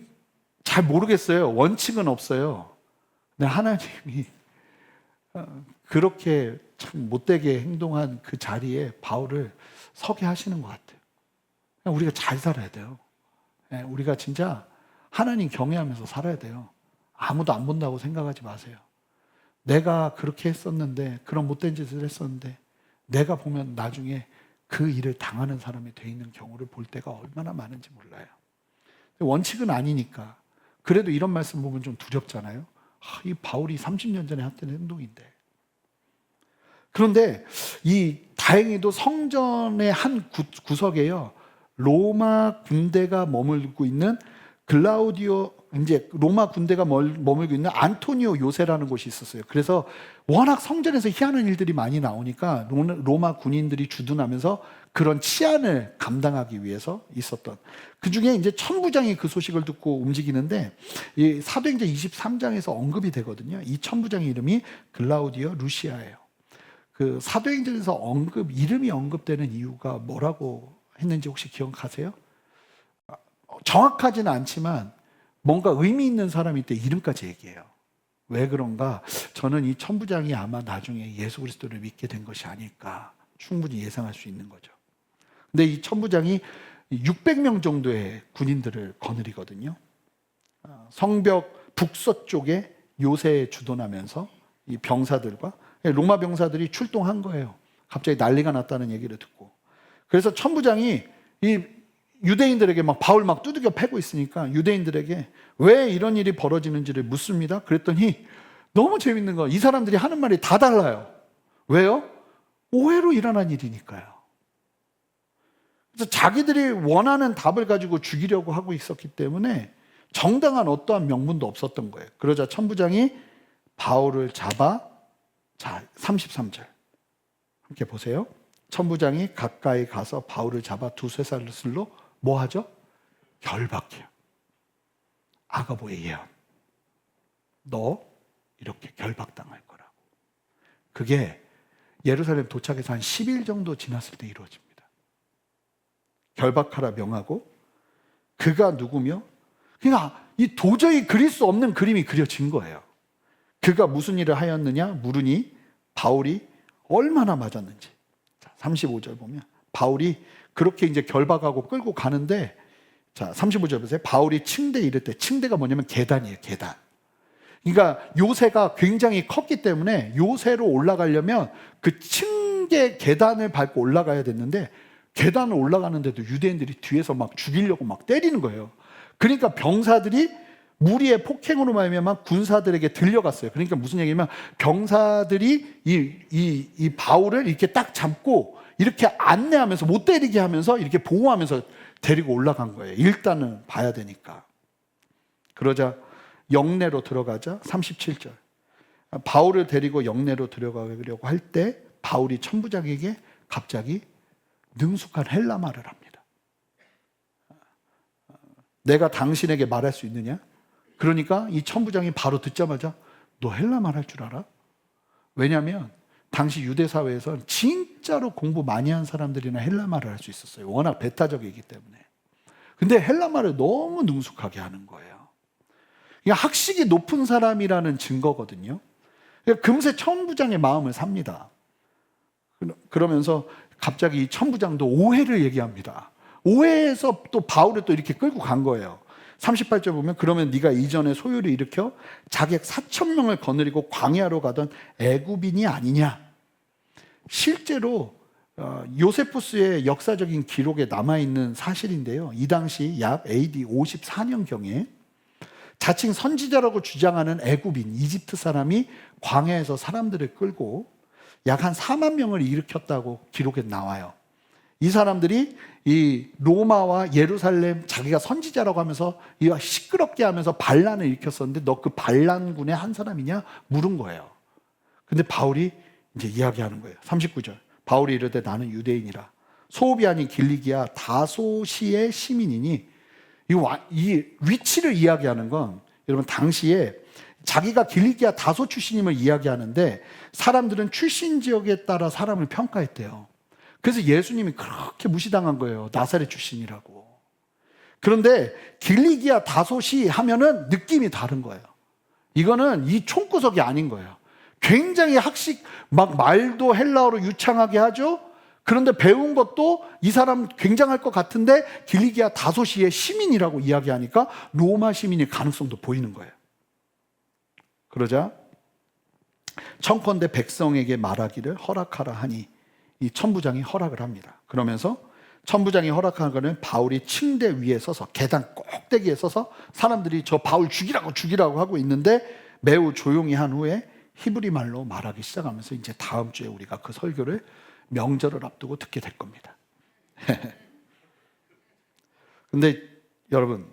잘 모르겠어요. 원칙은 없어요. 근데 하나님이 그렇게 참 못되게 행동한 그 자리에 바울을 서게 하시는 것 같아요. 그냥 우리가 잘 살아야 돼요. 우리가 진짜 하나님 경외하면서 살아야 돼요. 아무도 안 본다고 생각하지 마세요. 내가 그렇게 했었는데, 그런 못된 짓을 했었는데 내가 보면 나중에 그 일을 당하는 사람이 돼 있는 경우를 볼 때가 얼마나 많은지 몰라요. 원칙은 아니니까. 그래도 이런 말씀 보면 좀 두렵잖아요. 이 바울이 30년 전에 했던 행동인데. 그런데 다행히도 성전의 한 구석에요, 로마 군대가 머물고 있는 이제 로마 군대가 머물고 있는 안토니오 요새라는 곳이 있었어요. 그래서 워낙 성전에서 희한한 일들이 많이 나오니까 로마 군인들이 주둔하면서 그런 치안을 감당하기 위해서 있었던, 그 중에 이제 천부장이 그 소식을 듣고 움직이는데 이 사도행전 23장에서 언급이 되거든요. 이 천부장의 이름이 글라우디오 루시아예요. 그 사도행전에서 이름이 언급되는 이유가 뭐라고 했는지 혹시 기억하세요? 정확하지는 않지만 뭔가 의미 있는 사람일 때 이름까지 얘기해요. 왜 그런가? 저는 이 천부장이 아마 나중에 예수 그리스도를 믿게 된 것이 아닐까 충분히 예상할 수 있는 거죠. 근데 이 천부장이 600명 정도의 군인들을 거느리거든요. 성벽 북서쪽에 요새에 주둔하면서 이 병사들과 로마 병사들이 출동한 거예요. 갑자기 난리가 났다는 얘기를 듣고. 그래서 천부장이 이 유대인들에게 막 바울 막 두들겨 패고 있으니까 유대인들에게 왜 이런 일이 벌어지는지를 묻습니다. 그랬더니 너무 재밌는 거, 이 사람들이 하는 말이 다 달라요. 왜요? 오해로 일어난 일이니까요. 그래서 자기들이 원하는 답을 가지고 죽이려고 하고 있었기 때문에 정당한 어떠한 명분도 없었던 거예요. 그러자 천부장이 바울을 잡아, 자 33절 함께 보세요. 천부장이 가까이 가서 바울을 잡아 두 쇠사슬로 뭐 하죠? 결박해요. 아가보의 예언. 너 이렇게 결박당할 거라고. 그게 예루살렘 도착해서 한 10일 정도 지났을 때 이루어집니다. 결박하라 명하고 그가 누구며? 그러니까 이 도저히 그릴 수 없는 그림이 그려진 거예요. 그가 무슨 일을 하였느냐 물으니 바울이 얼마나 맞았는지. 35절 보면 바울이 그렇게 이제 결박하고 끌고 가는데, 자 35절 보세요. 바울이 층대에 이를 때, 층대가 뭐냐면 계단이에요. 계단. 그러니까 요새가 굉장히 컸기 때문에 요새로 올라가려면 그 층계 계단을 밟고 올라가야 됐는데 계단을 올라가는데도 유대인들이 뒤에서 막 죽이려고 막 때리는 거예요. 그러니까 병사들이 무리의 폭행으로 말미암아 군사들에게 들려갔어요. 그러니까 무슨 얘기냐면 병사들이 이 바울을 이렇게 딱 잡고 이렇게 안내하면서 못 때리게 하면서 이렇게 보호하면서 데리고 올라간 거예요. 일단은 봐야 되니까. 그러자 영내로 들어가자 37절. 바울을 데리고 영내로 들어가려고 할 때 바울이 천부장에게 갑자기 능숙한 헬라 말을 합니다. 내가 당신에게 말할 수 있느냐? 그러니까 이 천부장이 바로 듣자마자 너 헬라 말 할 줄 알아? 왜냐하면 당시 유대 사회에서 진짜로 공부 많이 한 사람들이나 헬라 말을 할 수 있었어요. 워낙 배타적이기 때문에. 근데 헬라 말을 너무 능숙하게 하는 거예요. 학식이 높은 사람이라는 증거거든요. 금세 천부장의 마음을 삽니다. 그러면서 갑자기 이 천부장도 오해를 얘기합니다. 오해해서 또 바울을 또 이렇게 끌고 간 거예요. 38절 보면 그러면 네가 이전에 소요를 일으켜 자객 4,000명을 거느리고 광야로 가던 애굽인이 아니냐. 실제로 요세푸스의 역사적인 기록에 남아있는 사실인데요. 이 당시 약 AD 54년경에 자칭 선지자라고 주장하는 애굽인 이집트 사람이 광야에서 사람들을 끌고 약 한 4만 명을 일으켰다고 기록에 나와요. 이 사람들이 이 로마와 예루살렘 자기가 선지자라고 하면서 시끄럽게 하면서 반란을 일으켰었는데 너 그 반란군의 한 사람이냐 물은 거예요. 근데 바울이 이제 이야기하는 거예요. 39절. 바울이 이르되 나는 유대인이라 소읍이 아닌 길리기아 다소시의 시민이니, 이 위치를 이야기하는 건 여러분 당시에 자기가 길리기아 다소 출신임을 이야기하는데 사람들은 출신 지역에 따라 사람을 평가했대요. 그래서 예수님이 그렇게 무시당한 거예요. 나사렛 출신이라고. 그런데 길리기아 다소시 하면은 느낌이 다른 거예요. 이거는 이 총구석이 아닌 거예요. 굉장히 학식, 막 말도 헬라어로 유창하게 하죠. 그런데 배운 것도 이 사람 굉장할 것 같은데 길리기아 다소시의 시민이라고 이야기하니까 로마 시민일 가능성도 보이는 거예요. 그러자 청컨대 백성에게 말하기를 허락하라 하니 이 천부장이 허락을 합니다. 그러면서 천부장이 허락한 거는 바울이 층대 위에 서서 계단 꼭대기에 서서 사람들이 저 바울 죽이라고 하고 있는데 매우 조용히 한 후에 히브리 말로 말하기 시작하면서 이제 다음 주에 우리가 그 설교를 명절을 앞두고 듣게 될 겁니다. 근데 여러분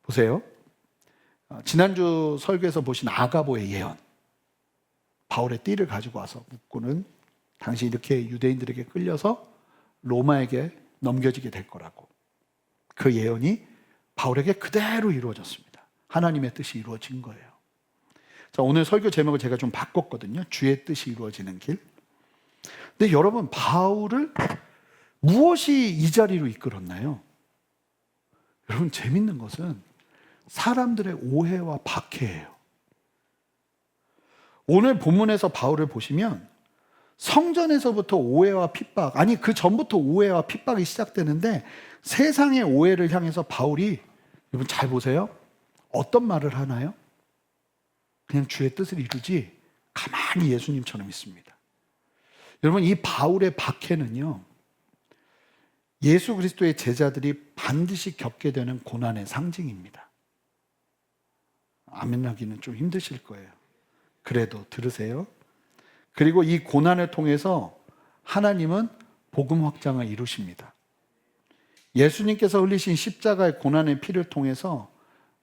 보세요. 지난주 설교에서 보신 아가보의 예언, 바울의 띠를 가지고 와서 묶고는 당시 이렇게 유대인들에게 끌려서 로마에게 넘겨지게 될 거라고. 그 예언이 바울에게 그대로 이루어졌습니다. 하나님의 뜻이 이루어진 거예요. 자, 오늘 설교 제목을 제가 좀 바꿨거든요. 주의 뜻이 이루어지는 길. 근데 여러분, 바울을 무엇이 이 자리로 이끌었나요? 여러분, 재밌는 것은 사람들의 오해와 박해예요. 오늘 본문에서 바울을 보시면 성전에서부터 오해와 핍박, 아니 그 전부터 오해와 핍박이 시작되는데 세상의 오해를 향해서 바울이, 여러분 잘 보세요. 어떤 말을 하나요? 그냥 주의 뜻을 이루지 가만히 예수님처럼 있습니다. 여러분 이 바울의 박해는요, 예수 그리스도의 제자들이 반드시 겪게 되는 고난의 상징입니다. 아멘 하기는 좀 힘드실 거예요. 그래도 들으세요. 그리고 이 고난을 통해서 하나님은 복음 확장을 이루십니다. 예수님께서 흘리신 십자가의 고난의 피를 통해서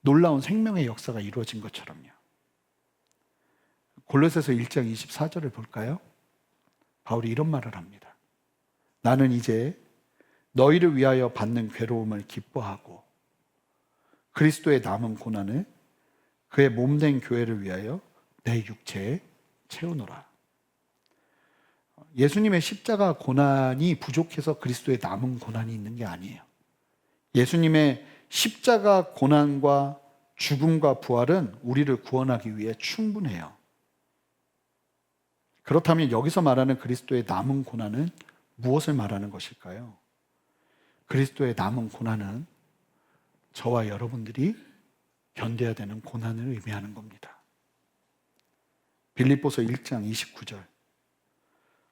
놀라운 생명의 역사가 이루어진 것처럼요. 골로새서 1장 24절을 볼까요? 바울이 이런 말을 합니다. 나는 이제 너희를 위하여 받는 괴로움을 기뻐하고 그리스도의 남은 고난을 그의 몸된 교회를 위하여 내 육체에 채우노라. 예수님의 십자가 고난이 부족해서 그리스도의 남은 고난이 있는 게 아니에요. 예수님의 십자가 고난과 죽음과 부활은 우리를 구원하기 위해 충분해요. 그렇다면 여기서 말하는 그리스도의 남은 고난은 무엇을 말하는 것일까요? 그리스도의 남은 고난은 저와 여러분들이 견뎌야 되는 고난을 의미하는 겁니다. 빌립보서 1장 29절.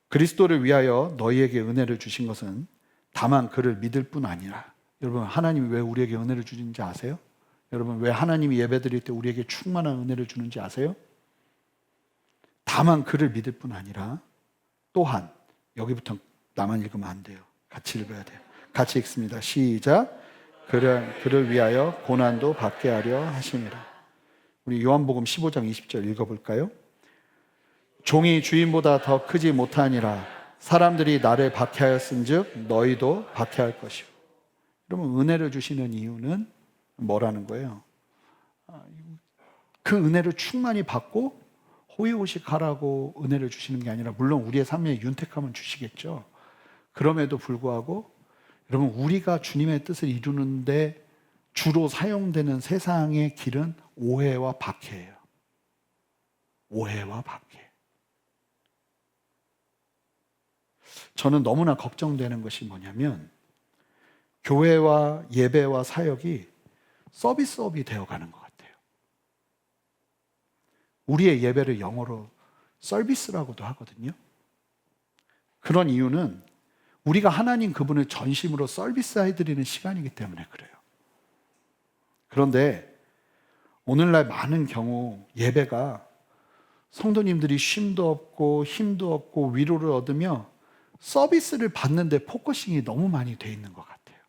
그리스도를 위하여 너희에게 은혜를 주신 것은 다만 그를 믿을 뿐 아니라. 여러분 하나님이 왜 우리에게 은혜를 주는지 아세요? 여러분 왜 하나님이 예배드릴 때 우리에게 충만한 은혜를 주는지 아세요? 다만 그를 믿을 뿐 아니라 또한, 여기부터 나만 읽으면 안 돼요. 같이 읽어야 돼요. 같이 읽습니다. 시작. 그를 위하여 고난도 받게 하려 하심이라. 우리 요한복음 15장 20절 읽어볼까요? 종이 주인보다 더 크지 못하니라. 사람들이 나를 박해하였은즉 너희도 박해할 것이요. 여러분 은혜를 주시는 이유는 뭐라는 거예요? 그 은혜를 충만히 받고 호의호식하라고 은혜를 주시는 게 아니라, 물론 우리의 삶에 윤택함은 주시겠죠. 그럼에도 불구하고 여러분 우리가 주님의 뜻을 이루는데 주로 사용되는 세상의 길은 오해와 박해예요. 오해와 박해. 저는 너무나 걱정되는 것이 뭐냐면 교회와 예배와 사역이 서비스업이 되어가는 것 같아요. 우리의 예배를 영어로 서비스라고도 하거든요. 그런 이유는 우리가 하나님 그분을 전심으로 서비스해드리는 시간이기 때문에 그래요. 그런데 오늘날 많은 경우 예배가 성도님들이 쉼도 없고 힘도 없고 위로를 얻으며 서비스를 받는데 포커싱이 너무 많이 돼 있는 것 같아요.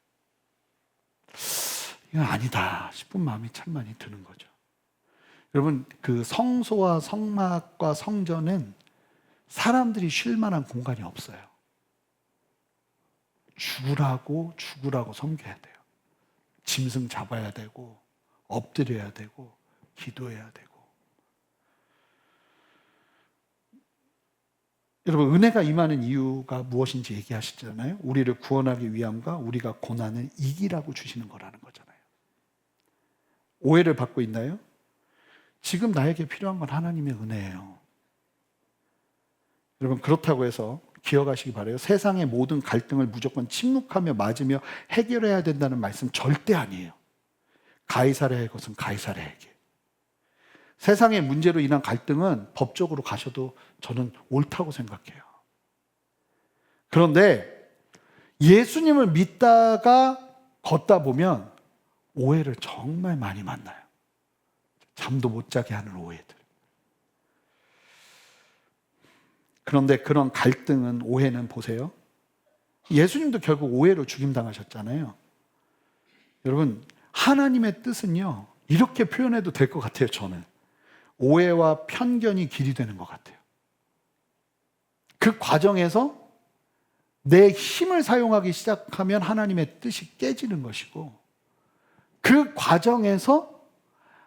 이건 아니다 싶은 마음이 참 많이 드는 거죠. 여러분 그 성소와 성막과 성전은 사람들이 쉴 만한 공간이 없어요. 죽으라고 섬겨야 돼요. 짐승 잡아야 되고 엎드려야 되고 기도해야 되고. 여러분 은혜가 임하는 이유가 무엇인지 얘기하시잖아요. 우리를 구원하기 위함과 우리가 고난을 이기라고 주시는 거라는 거잖아요. 오해를 받고 있나요? 지금 나에게 필요한 건 하나님의 은혜예요. 여러분 그렇다고 해서 기억하시기 바라요. 세상의 모든 갈등을 무조건 침묵하며 맞으며 해결해야 된다는 말씀 절대 아니에요. 가이사랴의 것은 가이사랴에게. 세상의 문제로 인한 갈등은 법적으로 가셔도 저는 옳다고 생각해요. 그런데 예수님을 믿다가 걷다 보면 오해를 정말 많이 만나요. 잠도 못 자게 하는 오해들. 그런데 그런 갈등은, 오해는 보세요. 예수님도 결국 오해로 죽임당하셨잖아요. 여러분 하나님의 뜻은요 이렇게 표현해도 될 것 같아요. 저는 오해와 편견이 길이 되는 것 같아요. 그 과정에서 내 힘을 사용하기 시작하면 하나님의 뜻이 깨지는 것이고, 그 과정에서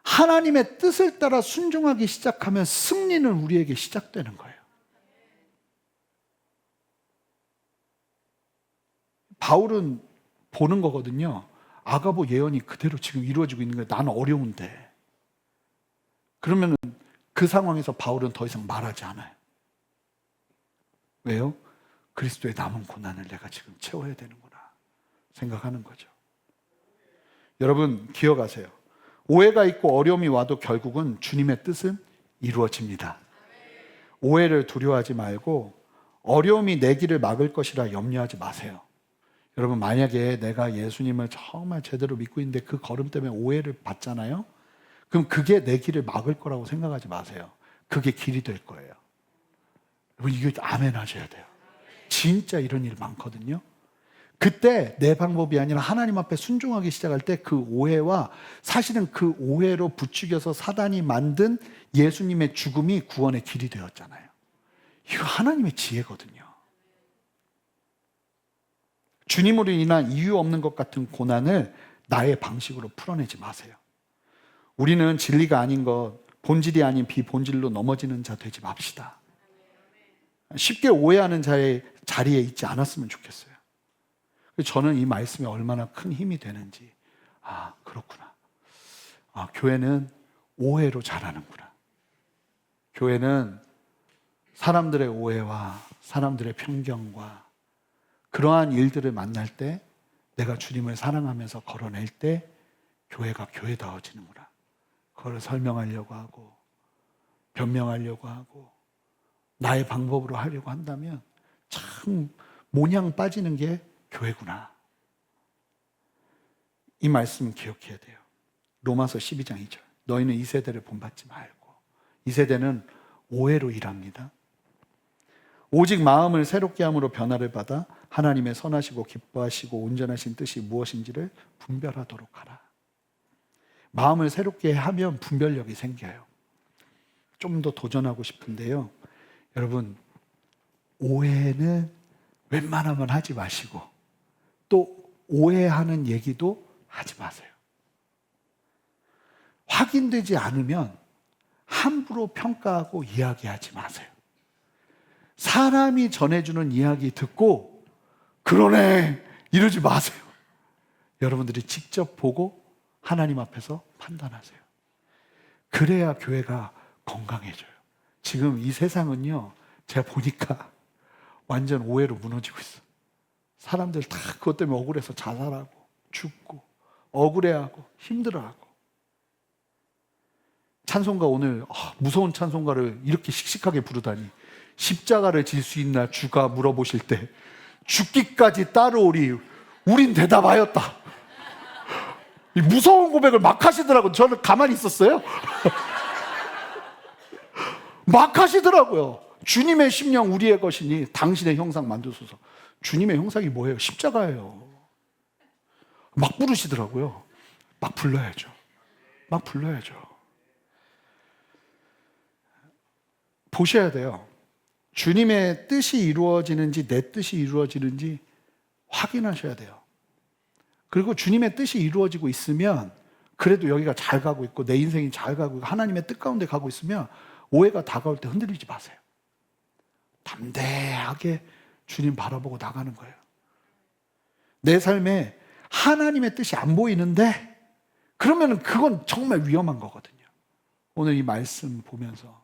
하나님의 뜻을 따라 순종하기 시작하면 승리는 우리에게 시작되는 거예요. 바울은 보는 거거든요. 아가보 예언이 그대로 지금 이루어지고 있는 거예요. 나는 어려운데. 그러면 그 상황에서 바울은 더 이상 말하지 않아요. 왜요? 그리스도의 남은 고난을 내가 지금 채워야 되는구나 생각하는 거죠. 여러분 기억하세요. 오해가 있고 어려움이 와도 결국은 주님의 뜻은 이루어집니다. 오해를 두려워하지 말고 어려움이 내 길을 막을 것이라 염려하지 마세요. 여러분 만약에 내가 예수님을 정말 제대로 믿고 있는데 그 걸음 때문에 오해를 받잖아요. 그럼 그게 내 길을 막을 거라고 생각하지 마세요. 그게 길이 될 거예요. 여러분 이거 아멘 하셔야 돼요. 진짜 이런 일 많거든요. 그때 내 방법이 아니라 하나님 앞에 순종하기 시작할 때 그 오해와 사실은 그 오해로 부추겨서 사단이 만든 예수님의 죽음이 구원의 길이 되었잖아요. 이거 하나님의 지혜거든요. 주님으로 인한 이유 없는 것 같은 고난을 나의 방식으로 풀어내지 마세요. 우리는 진리가 아닌 것, 본질이 아닌 비본질로 넘어지는 자 되지 맙시다. 쉽게 오해하는 자의 자리에 있지 않았으면 좋겠어요. 저는 이 말씀이 얼마나 큰 힘이 되는지, 그렇구나. 교회는 오해로 자라는구나. 교회는 사람들의 오해와 사람들의 편견과 그러한 일들을 만날 때 내가 주님을 사랑하면서 걸어낼 때 교회가 교회다워지는구나. 그걸 설명하려고 하고 변명하려고 하고 나의 방법으로 하려고 한다면 참 모냥 빠지는 게 교회구나. 이 말씀 기억해야 돼요. 로마서 12장 2절. 너희는 이 세대를 본받지 말고. 이 세대는 오해로 일합니다. 오직 마음을 새롭게 함으로 변화를 받아 하나님의 선하시고 기뻐하시고 온전하신 뜻이 무엇인지를 분별하도록 하라. 마음을 새롭게 하면 분별력이 생겨요. 좀 더 도전하고 싶은데요. 여러분, 오해는 웬만하면 하지 마시고 또 오해하는 얘기도 하지 마세요. 확인되지 않으면 함부로 평가하고 이야기하지 마세요. 사람이 전해주는 이야기 듣고 그러네 이러지 마세요. 여러분들이 직접 보고 하나님 앞에서 판단하세요. 그래야 교회가 건강해져요. 지금 이 세상은요, 제가 보니까 완전 오해로 무너지고 있어. 사람들 다 그것 때문에 억울해서 자살하고 죽고 억울해하고 힘들어하고. 찬송가 오늘 무서운 찬송가를 이렇게 씩씩하게 부르다니. 십자가를 질 수 있나 주가 물어보실 때 죽기까지 따르오리 우린 대답하였다. 이 무서운 고백을 막 하시더라고요. 저는 가만히 있었어요. 막 하시더라고요. 주님의 심령 우리의 것이니 당신의 형상 만드소서. 주님의 형상이 뭐예요? 십자가예요. 막 부르시더라고요. 막 불러야죠. 막 불러야죠. 보셔야 돼요. 주님의 뜻이 이루어지는지 내 뜻이 이루어지는지 확인하셔야 돼요. 그리고 주님의 뜻이 이루어지고 있으면 그래도 여기가 잘 가고 있고 내 인생이 잘 가고 있고 하나님의 뜻 가운데 가고 있으면 오해가 다가올 때 흔들리지 마세요. 담대하게 주님 바라보고 나가는 거예요. 내 삶에 하나님의 뜻이 안 보이는데 그러면 그건 정말 위험한 거거든요. 오늘 이 말씀 보면서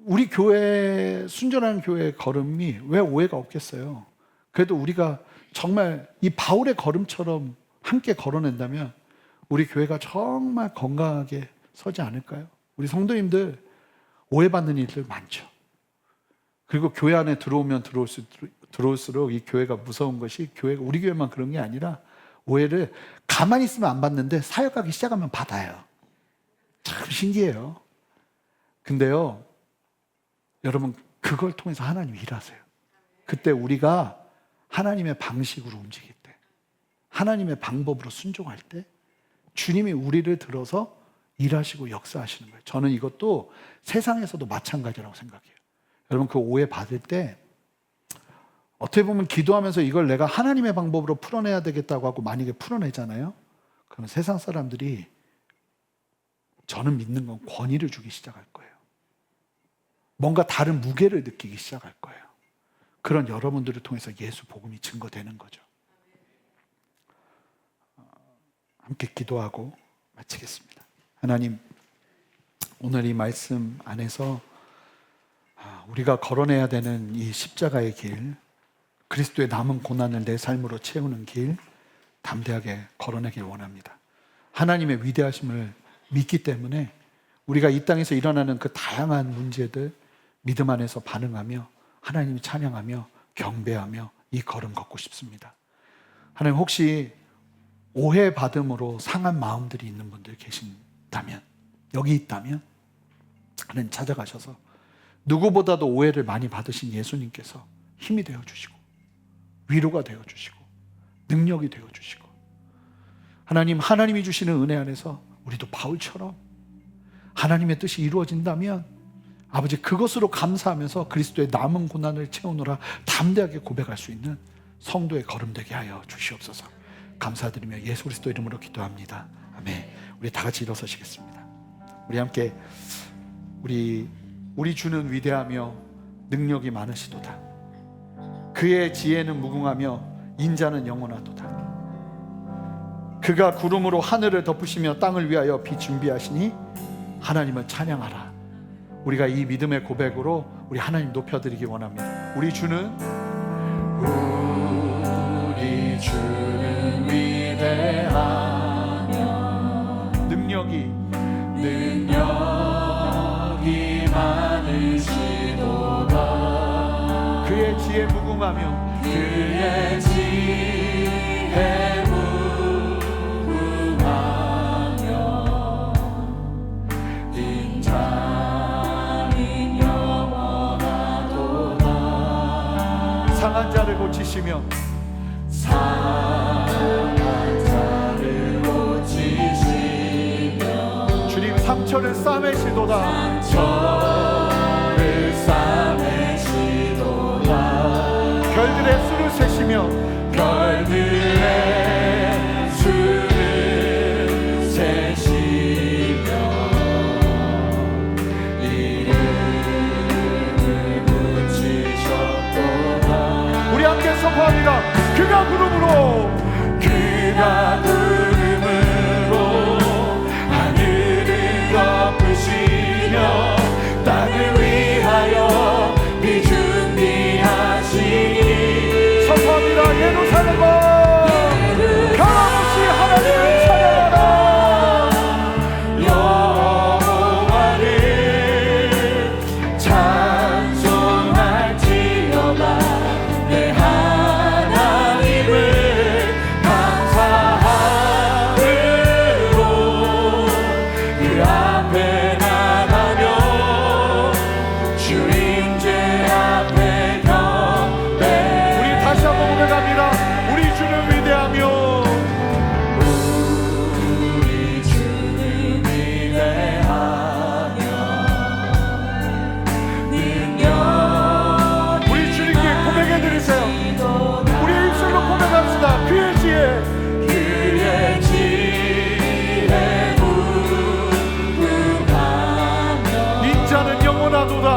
우리 교회, 순전한 교회의 걸음이 왜 오해가 없겠어요? 그래도 우리가 정말 이 바울의 걸음처럼 함께 걸어낸다면 우리 교회가 정말 건강하게 서지 않을까요? 우리 성도님들 오해받는 일들 많죠. 그리고 교회 안에 들어오면 들어올수록 이 교회가 무서운 것이 교회가 우리 교회만 그런 게 아니라 오해를 가만히 있으면 안 받는데 사역하기 시작하면 받아요. 참 신기해요. 근데요, 여러분 그걸 통해서 하나님 일하세요. 그때 우리가 하나님의 방식으로 움직일 때, 하나님의 방법으로 순종할 때 주님이 우리를 들어서 일하시고 역사하시는 거예요. 저는 이것도 세상에서도 마찬가지라고 생각해요. 여러분 그 오해 받을 때 어떻게 보면 기도하면서 이걸 내가 하나님의 방법으로 풀어내야 되겠다고 하고 만약에 풀어내잖아요. 그러면 세상 사람들이 저는 믿는 건 권위를 주기 시작할 거예요. 뭔가 다른 무게를 느끼기 시작할 거예요. 그런 여러분들을 통해서 예수 복음이 증거되는 거죠. 함께 기도하고 마치겠습니다. 하나님, 오늘 이 말씀 안에서 우리가 걸어내야 되는 이 십자가의 길, 그리스도의 남은 고난을 내 삶으로 채우는 길 담대하게 걸어내길 원합니다. 하나님의 위대하심을 믿기 때문에 우리가 이 땅에서 일어나는 그 다양한 문제들 믿음 안에서 반응하며 하나님을 찬양하며 경배하며 이 걸음 걷고 싶습니다. 하나님, 혹시 오해받음으로 상한 마음들이 있는 분들 계신다면, 여기 있다면 하나님 찾아가셔서 누구보다도 오해를 많이 받으신 예수님께서 힘이 되어주시고 위로가 되어주시고 능력이 되어주시고, 하나님이 주시는 은혜 안에서 우리도 바울처럼 하나님의 뜻이 이루어진다면 아버지, 그것으로 감사하면서 그리스도의 남은 고난을 채우느라 담대하게 고백할 수 있는 성도의 걸음 되게 하여 주시옵소서. 감사드리며 예수 그리스도 이름으로 기도합니다. 아멘. 우리 다 같이 일어서시겠습니다. 우리 함께 우리 주는 위대하며 능력이 많으시도다. 그의 지혜는 무궁하며 인자는 영원하도다. 그가 구름으로 하늘을 덮으시며 땅을 위하여 비 준비하시니 하나님을 찬양하라. 우리가 이 믿음의 고백으로 우리 하나님 높여드리기 원합니다. 우리 주는 위대하며 능력이 많으시도다. 그의 지혜 무궁하며 인자는 영원하도다. 상한 자를 고치시며 주님 상처를 싸매시도다. 별들의 수를 세시며 우리 함께 선포합니다. 그가 구름으로 하늘을 덮으시며 땅을 위하여 비 준비하시니 선포합니다. 예루살렘아 변함없이 하나님을 찬양하라. 여호와를 찬송할지어다. 내 하나님을 감사함으로 그 앞에 나가며 주님께 앞에 경배. 우리 다시 한번 고백합니다. 우리 주는 위대하며 우리 주님께 고백해 드리세요. 우리 입술로 고백합시다. 그의 지혜 인자는 영원하도다.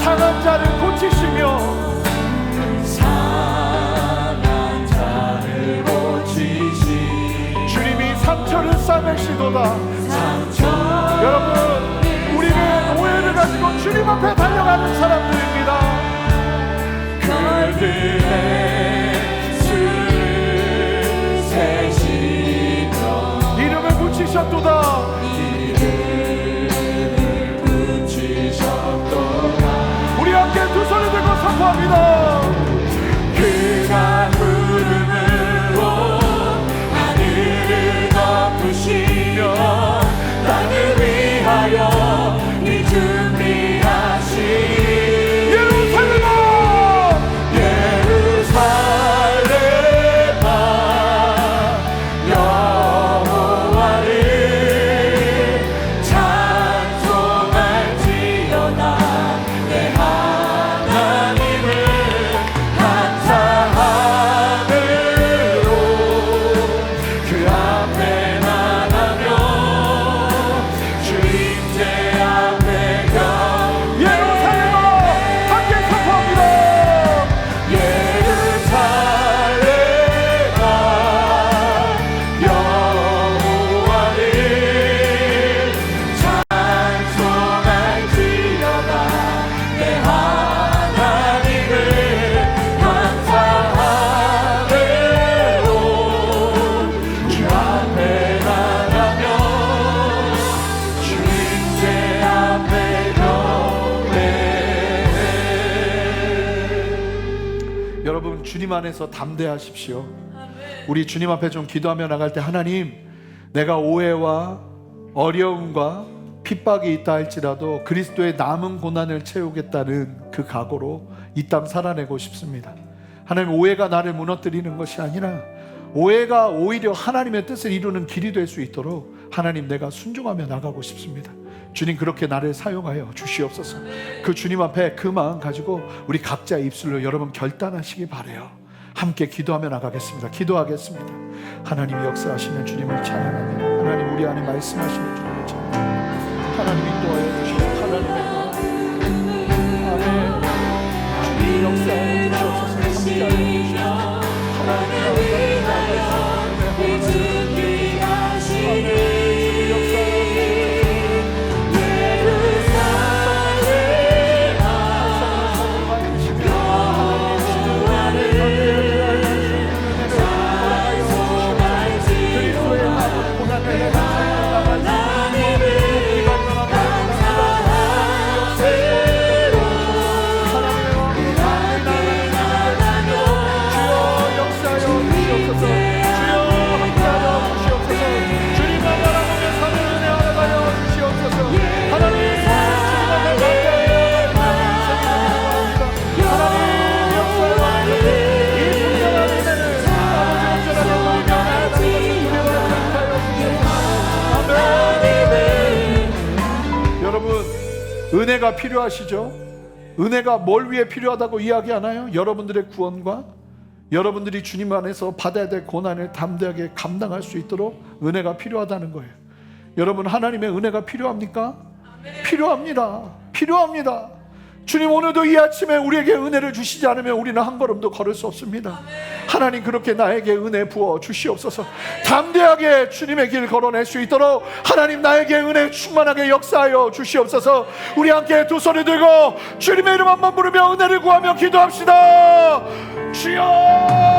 상한 자를 고치시며 주님이 상처를 싸매시도다. 여러분, 우리는 오해를 가지고 주님 앞에 달려가는 사람들입니다. 그들의 수를 세시며 이름을 붙이셨도다. 우리 함께 두 손을 들고 선포합니다. 그가 구름으로 하늘을 덮으시며 땅을 위하여 비 준비하시니 예루살렘아 여호와를 찬송할지어다. 내 하나님을 주님 안에서 담대하십시오. 우리 주님 앞에 좀 기도하며 나갈 때, 하나님, 내가 오해와 어려움과 핍박이 있다 할지라도 그리스도의 남은 고난을 채우겠다는 그 각오로 이 땅 살아내고 싶습니다. 하나님, 오해가 나를 무너뜨리는 것이 아니라 오해가 오히려 하나님의 뜻을 이루는 길이 될 수 있도록 하나님, 내가 순종하며 나가고 싶습니다. 주님, 그렇게 나를 사용하여 주시옵소서. 그 주님 앞에 그 마음 가지고 우리 각자의 입술로 여러분 결단하시기 바라요. 함께 기도하며 나가겠습니다. 기도하겠습니다. 하나님이 역사하시는 주님을 찬양합니다. 하나님, 우리 안에 말씀하시는 주님을 찬양합니다. 하나님이 인도하여 주시고 하나님의 아멘. 주님 역사하여 주시옵소서. 함께하여 주시옵소서. 하나님의 은혜가 필요하시죠? 은혜가 뭘 위해 필요하다고 이야기하나요? 여러분들의 구원과 여러분들이 주님 안에서 받아야 될 고난을 담대하게 감당할 수 있도록 은혜가 필요하다는 거예요. 여러분, 하나님의 은혜가 필요합니까? 필요합니다. 필요합니다. 주님, 오늘도 이 아침에 우리에게 은혜를 주시지 않으면 우리는 한 걸음도 걸을 수 없습니다. 하나님, 그렇게 나에게 은혜 부어 주시옵소서. 담대하게 주님의 길 걸어낼 수 있도록 하나님, 나에게 은혜 충만하게 역사하여 주시옵소서. 우리 함께 두 손을 들고 주님의 이름 한번 부르며 은혜를 구하며 기도합시다. 주여,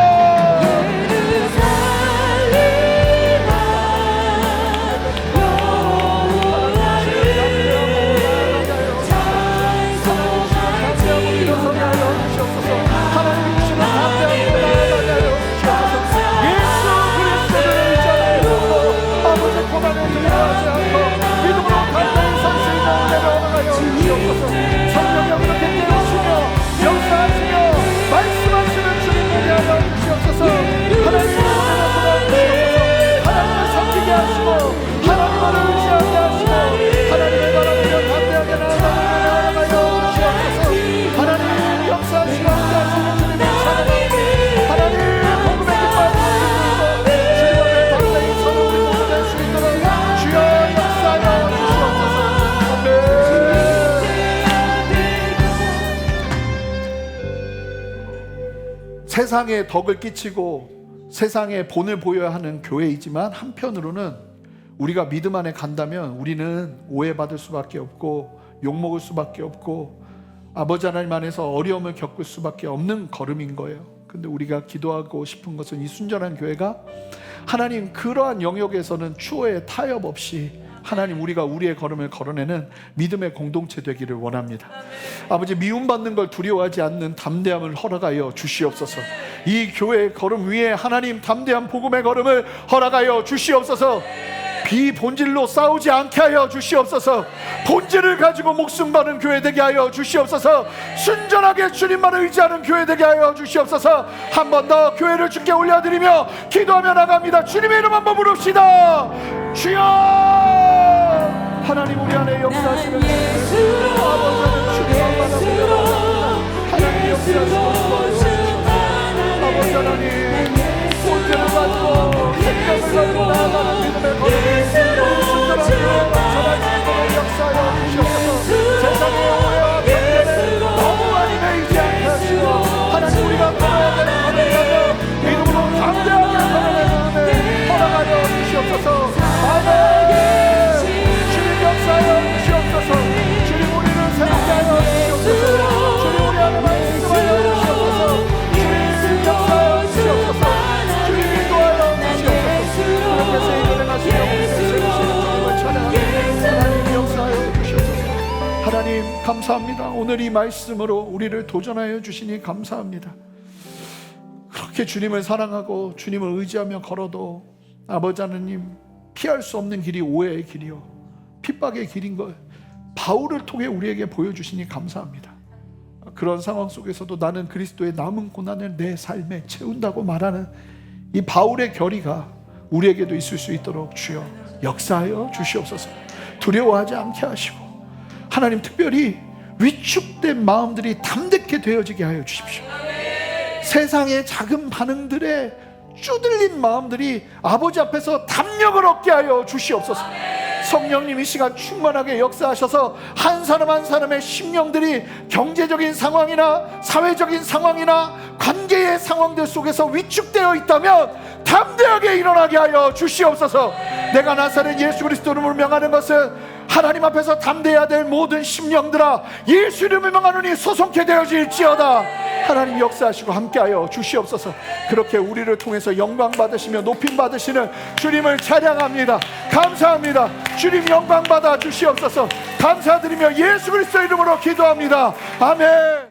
세상에 덕을 끼치고 세상에 본을 보여야 하는 교회이지만 한편으로는 우리가 믿음 안에 간다면 우리는 오해받을 수밖에 없고 욕먹을 수밖에 없고 아버지 하나님 안에서 어려움을 겪을 수밖에 없는 걸음인 거예요. 근데 우리가 기도하고 싶은 것은 이 순전한 교회가 하나님, 그러한 영역에서는 추호에 타협 없이 하나님, 우리가 우리의 걸음을 걸어내는 믿음의 공동체 되기를 원합니다. 아버지, 미움받는 걸 두려워하지 않는 담대함을 허락하여 주시옵소서. 이 교회의 걸음 위에 하나님, 담대한 복음의 걸음을 허락하여 주시옵소서. 비본질로 싸우지 않게 하여 주시옵소서. 본질을 가지고 목숨 거는 교회 되게 하여 주시옵소서. 순전하게 주님만을 의지하는 교회 되게 하여 주시옵소서. 한 번 더 교회를 주께 올려드리며 기도하며 나갑니다. 주님의 이름 한번 부릅시다. 주여, 하나님, 우리 안에 역사하시는 아버지 주님 바랍니다. 하나님 역사하시는 아버지 하나님, 본질을 가지고 생각을 가지고 나아가는 믿음의 걸음이 순전한 교회가 전하시는 역사하여 주시옵소서. 세상의 오해와 편견에 너무 많이 매이지 않게 하시고 하나님, 우리가 걸어야 되는 걸음을 가져 믿음으로 담대하게 걸어내는 은혜 허락하여 주시옵소서. 아멘. 주님 역사하여 주시옵소서. 주님, 우리를 새롭게 하여 주시옵소서. 주님, 우리 안에 말씀하여 주시옵소서. 주님 역사하여 주시옵소서. 주님 인도하여 주시옵소서. 하나님께서 이끌어 가시며 세우시는 주님을 찬양합니다. 하나님 역사하여 주시옵소서. 하나님 감사합니다. 오늘 이 말씀으로 우리를 도전하여 주시니 감사합니다. 그렇게 주님을 사랑하고 주님을 의지하며 걸어도 아버지 하나님, 피할 수 없는 길이 오해의 길이요, 핍박의 길인 걸 바울을 통해 우리에게 보여주시니 감사합니다. 그런 상황 속에서도 나는 그리스도의 남은 고난을 내 삶에 채운다고 말하는 이 바울의 결의가 우리에게도 있을 수 있도록 주여 역사하여 주시옵소서. 두려워하지 않게 하시고 하나님, 특별히 위축된 마음들이 담대케 되어지게 하여 주십시오. 세상의 작은 반응들에 쭈들린 마음들이 아버지 앞에서 담력을 얻게 하여 주시옵소서. 성령님 이 시간 충만하게 역사하셔서 한 사람 한 사람의 심령들이 경제적인 상황이나 사회적인 상황이나 관계의 상황들 속에서 위축되어 있다면 담대하게 일어나게 하여 주시옵소서. 내가 나사렛 예수 그리스도 이름으로 명하는 것은 하나님 앞에서 담대해야 될 모든 심령들아, 예수 이름을 명하노니 소송케 되어질지어다. 하나님 역사하시고 함께하여 주시옵소서. 그렇게 우리를 통해서 영광 받으시며 높임 받으시는 주님을 찬양합니다. 감사합니다. 주님 영광 받아 주시옵소서. 감사드리며 예수 그리스도 이름으로 기도합니다. 아멘.